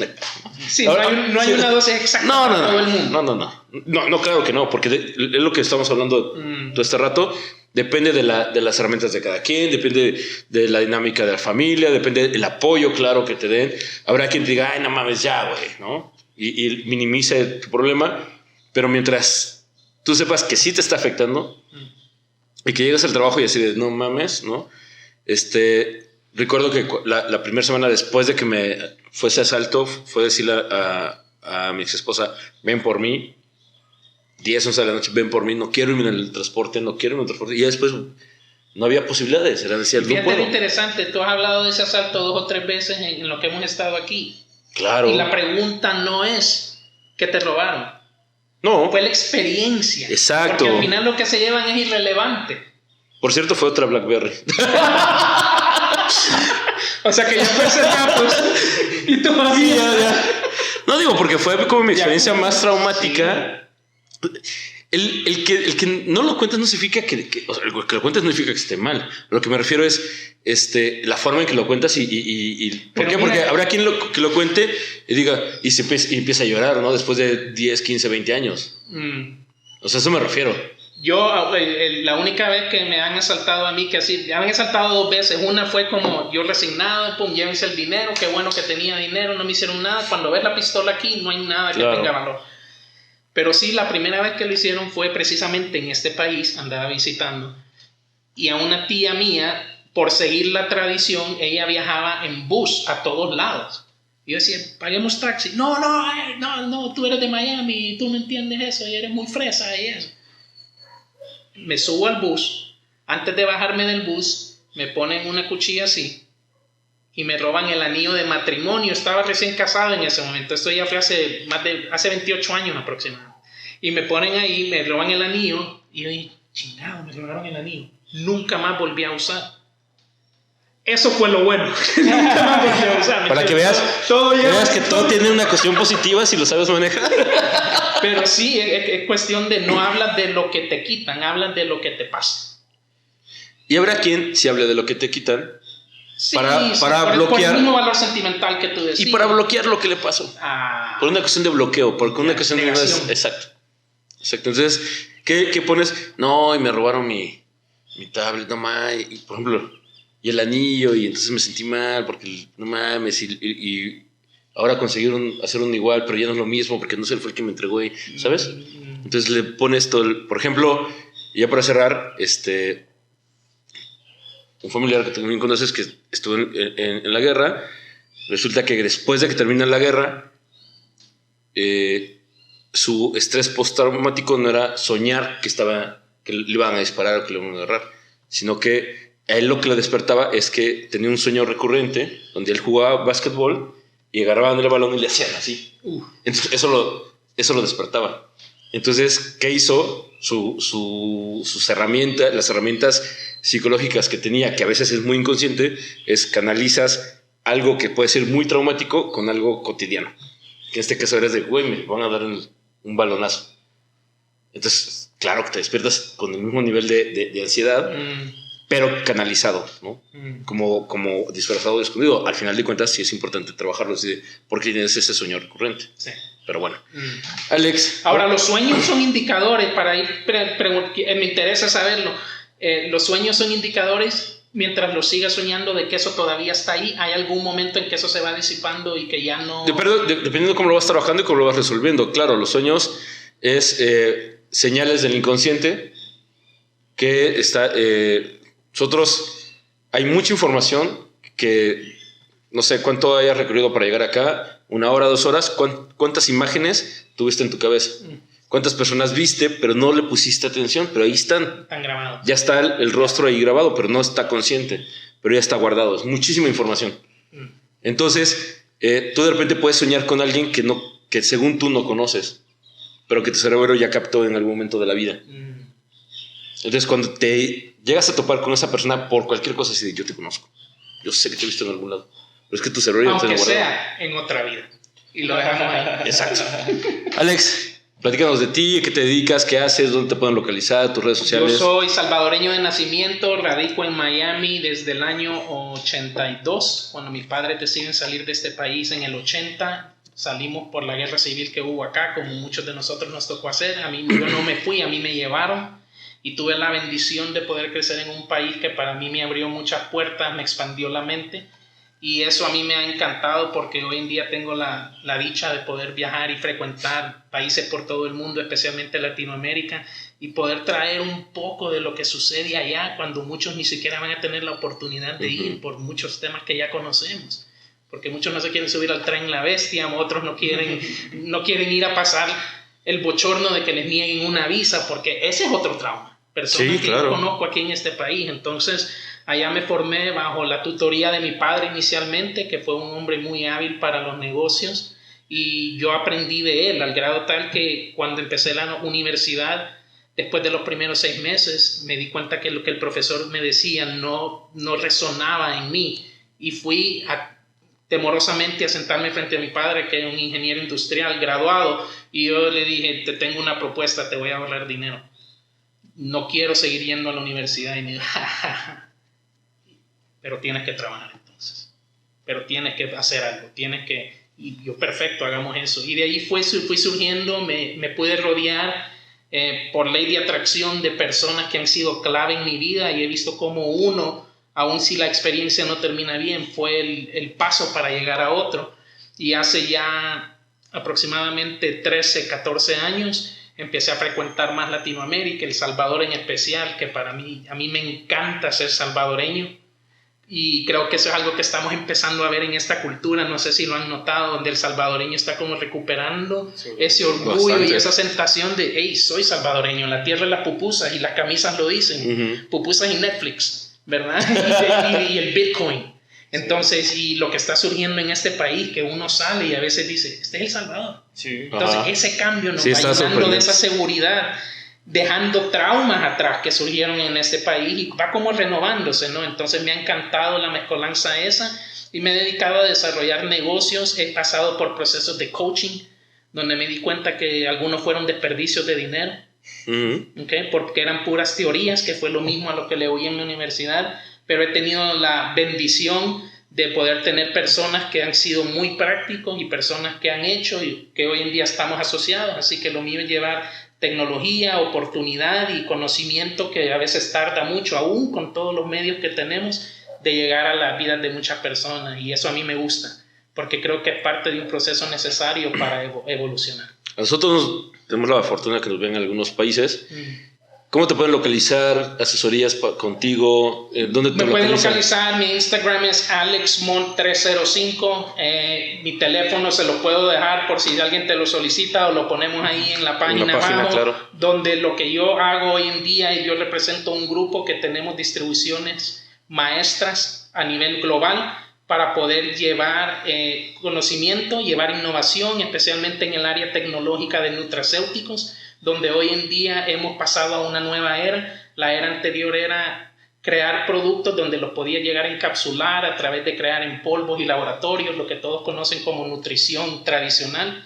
S4: Sí, ahora, no hay una dosis exacta para todo el mundo.
S2: No, claro que no, porque es lo que estamos hablando todo este rato. Depende de las herramientas de cada quien, depende de la dinámica de la familia, depende del apoyo, claro, que te den. Habrá quien te diga, ay, no mames, ya, güey, ¿no? Y minimice tu problema, pero mientras tú sepas que sí te está afectando y que llegas al trabajo y así de, no mames, ¿no? Recuerdo que la primera semana después de que me fuese asalto fue decirle a mi ex esposa, ven por mí, 10, 11 de la noche, ven por mí, no quiero irme en el transporte, y ya después no había posibilidades, era decir, no puedo.
S4: Interesante, tú has hablado de ese asalto 2 o 3 veces en lo que hemos estado aquí.
S2: Claro.
S4: Y la pregunta no es que te robaron,
S2: no,
S4: fue la experiencia.
S2: Exacto.
S4: Porque al final lo que se llevan es irrelevante.
S2: Por cierto, fue otra BlackBerry.
S4: O sea que ya fue hace ratos y todavía...
S2: Ya. No digo, porque fue como mi experiencia más traumática. El que no lo cuentas no significa o sea, el que lo cuentas no significa que esté mal. Lo que me refiero es la forma en que lo cuentas y ¿por qué? Porque habrá quien que lo cuente y diga y empieza a llorar, ¿no? Después de 10, 15, 20 años. O sea, a eso me refiero.
S4: Yo, la única vez que me han asaltado a mí, que así, me han asaltado 2 veces. Una fue como yo resignado, pum, llévense el dinero, qué bueno que tenía dinero, no me hicieron nada. Cuando ves la pistola aquí, no hay nada que tenga valor. Pero sí, la primera vez que lo hicieron fue precisamente en este país, andaba visitando. Y a una tía mía, por seguir la tradición, ella viajaba en bus a todos lados. Y yo decía, paguemos taxi. No, tú eres de Miami y tú no entiendes eso y eres muy fresa y eso. Me subo al bus, Antes de bajarme del bus, me ponen una cuchilla así y me roban el anillo de matrimonio. Estaba recién casado en ese momento. Esto ya fue hace 28 años aproximadamente. Y me ponen ahí, me roban el anillo y yo dije, chingado, me robaron el anillo. Nunca más volví a usar. Eso fue lo bueno. Nunca más volví a usar.
S2: Para que veas que todo tiene una cuestión positiva si lo sabes manejar.
S4: Pero sí, es cuestión de no hablas de lo que te quitan, hablas de lo que te pasa.
S2: Y habrá quien, si hable de lo que te quitan,
S4: Sí,
S2: para bloquear.
S4: Por el mismo valor sentimental que tú decías.
S2: Y para bloquear lo que le pasó. Por una cuestión de bloqueo, por una cuestión de... Exacto. Entonces, ¿qué pones? No, y me robaron mi tablet, no mames. Y por ejemplo, y el anillo, y entonces me sentí mal porque no mames. Y ahora consiguieron hacer un igual, pero ya no es lo mismo porque no sé, fue el que me entregó, ¿sabes? Entonces le pones todo. Por ejemplo, ya para cerrar, un familiar que también conoces que estuvo en la guerra, resulta que después de que termina la guerra, su estrés postraumático no era soñar que le iban a disparar o que le iban a agarrar, sino que a él lo que le despertaba es que tenía un sueño recurrente donde él jugaba básquetbol y agarraban el balón y le hacían así. Entonces eso lo despertaba. Entonces, ¿qué hizo? Sus herramientas, las herramientas psicológicas que tenía, que a veces es muy inconsciente, es canalizas algo que puede ser muy traumático con algo cotidiano. Que en este caso eres de, güey, me van a dar un balonazo. Entonces, claro que te despiertas con el mismo nivel de ansiedad, pero canalizado, ¿no? Como disfrazado, escondido. Al final de cuentas, sí es importante trabajarlo, porque tienes ese sueño recurrente.
S4: Sí.
S2: Pero bueno. Alex.
S4: Ahora, los sueños son indicadores, para ir me interesa saberlo. Los sueños son indicadores mientras lo sigas soñando de que eso todavía está ahí. ¿Hay algún momento en que eso se va disipando y que ya no...?
S2: Dependiendo de cómo lo vas trabajando y cómo lo vas resolviendo. Claro, los sueños es señales del inconsciente que está... nosotros, hay mucha información que no sé cuánto hayas recorrido para llegar acá, 1 hora, 2 horas, cuántas imágenes tuviste en tu cabeza. ¿Cuántas personas viste, pero no le pusiste atención? Pero ahí están.
S4: Están grabados.
S2: Ya está el rostro ahí grabado, pero no está consciente. Pero ya está guardado. Es muchísima información. Entonces, tú de repente puedes soñar con alguien que según tú no conoces, pero que tu cerebro ya captó en algún momento de la vida. Entonces, cuando te llegas a topar con esa persona por cualquier cosa, así de, yo te conozco. Yo sé que te he visto en algún lado. Pero es que tu cerebro ya te lo guardó.
S4: Aunque sea en otra vida. Y lo dejamos ahí.
S2: Exacto. Alex, platícanos de ti, qué te dedicas, qué haces, dónde te pueden localizar, tus redes sociales.
S4: Yo soy salvadoreño de nacimiento, radico en Miami desde el año 82, cuando mis padres deciden salir de este país en el 80. Salimos por la guerra civil que hubo acá, como muchos de nosotros nos tocó hacer. Yo no me fui, a mí me llevaron y tuve la bendición de poder crecer en un país que para mí me abrió muchas puertas, me expandió la mente. Y eso a mí me ha encantado porque hoy en día tengo la dicha de poder viajar y frecuentar países por todo el mundo, especialmente Latinoamérica, y poder traer un poco de lo que sucede allá cuando muchos ni siquiera van a tener la oportunidad de ir por muchos temas que ya conocemos. Porque muchos no se quieren subir al tren La Bestia, otros no quieren ir a pasar el bochorno de que les nieguen una visa, porque ese es otro trauma. Personas que yo conozco aquí en este país. Entonces, allá me formé bajo la tutoría de mi padre inicialmente, que fue un hombre muy hábil para los negocios, y yo aprendí de él al grado tal que cuando empecé la universidad, después de los primeros 6 meses, me di cuenta que lo que el profesor me decía no resonaba en mí, y fui temorosamente a sentarme frente a mi padre, que es un ingeniero industrial graduado, y yo le dije, te tengo una propuesta, te voy a ahorrar dinero. No quiero seguir yendo a la universidad. Y me dijo, pero tienes que trabajar entonces. Pero tienes que hacer algo. Y yo, perfecto, hagamos eso. Y de ahí fui surgiendo, me pude rodear por ley de atracción de personas que han sido clave en mi vida, y he visto cómo uno, aun si la experiencia no termina bien, fue el paso para llegar a otro. Y hace ya aproximadamente 13, 14 años empecé a frecuentar más Latinoamérica, El Salvador en especial, que a mí me encanta ser salvadoreño. Y creo que eso es algo que estamos empezando a ver en esta cultura, no sé si lo han notado, donde el salvadoreño está como recuperando ese orgullo
S2: bastante.
S4: y esa sensación de, hey, soy salvadoreño, la tierra de las pupusas y las camisas lo dicen, pupusas y Netflix, ¿verdad? y el Bitcoin. Entonces, y lo que está surgiendo en este país, que uno sale y a veces dice, este es El Salvador.
S3: Sí.
S4: Entonces, ese cambio nos
S2: Sí,
S4: va
S2: está
S4: ayudando de
S2: sorprendente.
S4: esa seguridad, dejando traumas atrás que surgieron en este país y va como renovándose, ¿no? Entonces me ha encantado la mezcolanza esa y me he dedicado a desarrollar negocios. He pasado por procesos de coaching donde me di cuenta que algunos fueron desperdicios de dinero, ¿okay? Porque eran puras teorías, que fue lo mismo a lo que le oí en la universidad, pero he tenido la bendición de poder tener personas que han sido muy prácticos y personas que han hecho y que hoy en día estamos asociados, así que lo mío es llevar tecnología, oportunidad y conocimiento que a veces tarda mucho, aún con todos los medios que tenemos, de llegar a las vidas de muchas personas, y eso a mí me gusta, porque creo que es parte de un proceso necesario para evolucionar.
S2: Nosotros tenemos la fortuna que nos ven en algunos países. ¿Cómo te pueden localizar? ¿Asesorías contigo? ¿Dónde te
S4: Me pueden
S2: localizan?
S4: localizar, mi Instagram es alexmont305, mi teléfono se lo puedo dejar por si alguien te lo solicita o lo ponemos ahí en la página abajo,
S2: claro.
S4: donde lo que yo hago hoy en día, y yo represento un grupo que tenemos distribuciones maestras a nivel global para poder llevar conocimiento, llevar innovación, especialmente en el área tecnológica de nutracéuticos, donde hoy en día hemos pasado a una nueva era. La era anterior era crear productos donde los podía llegar a encapsular a través de crear en polvos y laboratorios, lo que todos conocen como nutrición tradicional,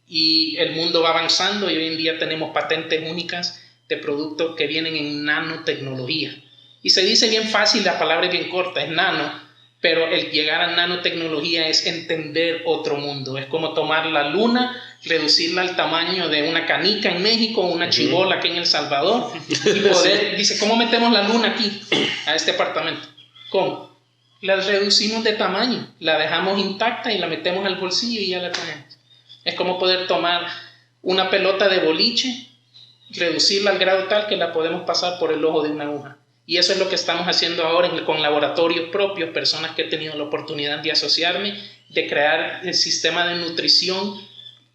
S4: y el mundo va avanzando y hoy en día tenemos patentes únicas de productos que vienen en nanotecnología. Y se dice bien fácil, la palabra es bien corta, es nano, pero el llegar a nanotecnología es entender otro mundo. Es como tomar la luna, reducirla al tamaño de una canica en México, una chibola aquí en El Salvador, y poder, dice, ¿cómo metemos la luna aquí, a este apartamento? ¿Cómo? La reducimos de tamaño, la dejamos intacta y la metemos al bolsillo y ya la tenemos. Es como poder tomar una pelota de boliche, reducirla al grado tal que la podemos pasar por el ojo de una aguja. Y eso es lo que estamos haciendo ahora con laboratorios propios, personas que he tenido la oportunidad de asociarme, de crear el sistema de nutrición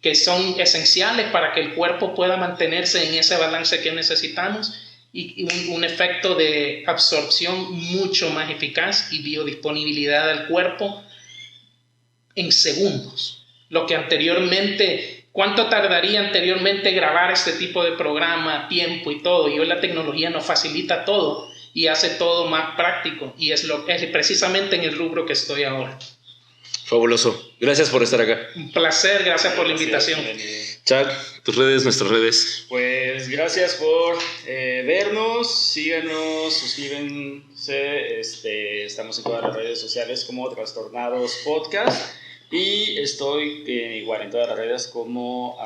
S4: que son esenciales para que el cuerpo pueda mantenerse en ese balance que necesitamos y un efecto de absorción mucho más eficaz y biodisponibilidad del cuerpo en segundos. Lo que anteriormente, ¿cuánto tardaría anteriormente grabar este tipo de programa, tiempo y todo? Y hoy la tecnología nos facilita todo y hace todo más práctico, y es precisamente en el rubro que estoy ahora.
S2: Fabuloso. Gracias por estar acá.
S4: Un placer, gracias por la invitación.
S2: Chuck, tus redes, nuestras redes.
S3: Pues gracias por vernos, síganos, suscríbanse, estamos en todas las redes sociales como Trastornados Podcast, y estoy igual en todas las redes como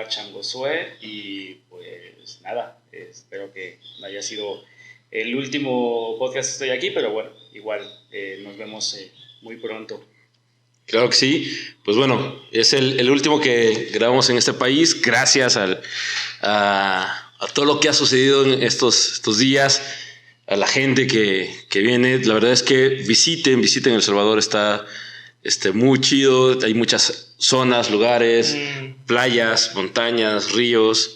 S3: @changosue, y pues nada, espero que haya sido el último podcast que estoy aquí, pero bueno, igual nos vemos muy pronto.
S2: Claro que sí. Pues bueno, es el último que grabamos en este país. Gracias a todo lo que ha sucedido en estos días, a la gente que viene. La verdad es que visiten El Salvador. Está muy chido. Hay muchas zonas, lugares, playas, montañas, ríos,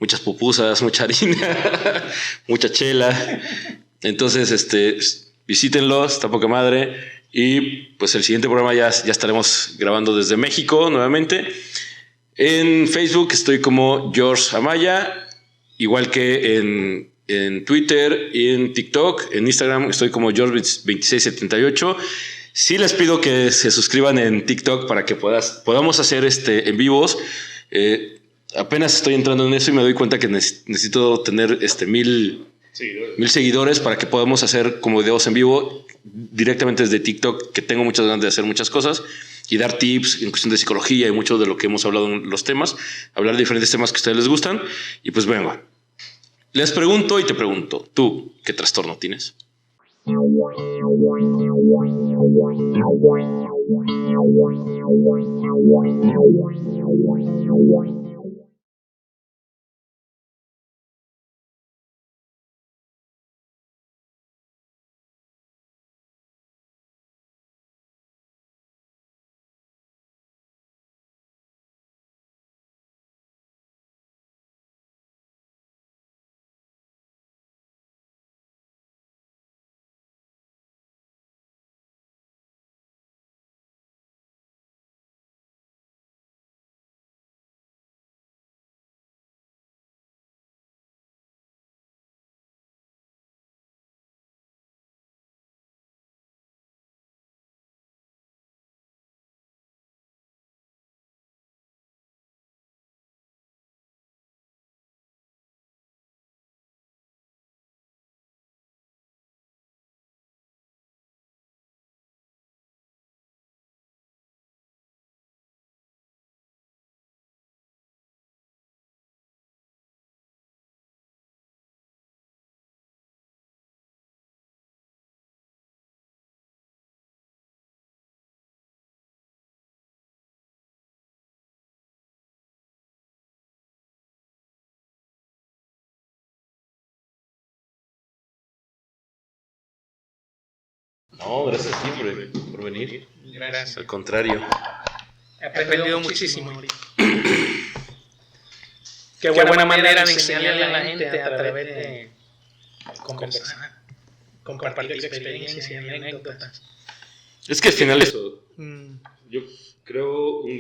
S2: muchas pupusas, mucha harina, mucha chela. Entonces, visítenlo, está poca madre. Y pues el siguiente programa ya estaremos grabando desde México nuevamente. En Facebook estoy como George Amaya, igual que en Twitter y en TikTok. En Instagram estoy como George2678. Sí les pido que se suscriban en TikTok para que podamos hacer en vivos. Apenas estoy entrando en eso y me doy cuenta que necesito tener 1000 seguidores para que podamos hacer como videos en vivo directamente desde TikTok, que tengo muchas ganas de hacer muchas cosas y dar tips en cuestión de psicología y mucho de lo que hemos hablado en los temas, hablar de diferentes temas que a ustedes les gustan. Y pues venga, les pregunto y te pregunto, ¿tú qué trastorno tienes? No, gracias a ti por venir.
S4: Gracias.
S2: Al contrario.
S4: He aprendido muchísimo ahorita. Qué buena manera de enseñarle a la gente a través de conversar, compartir experiencias y anécdotas.
S2: Es que al final eso,
S4: Mm.
S2: yo creo un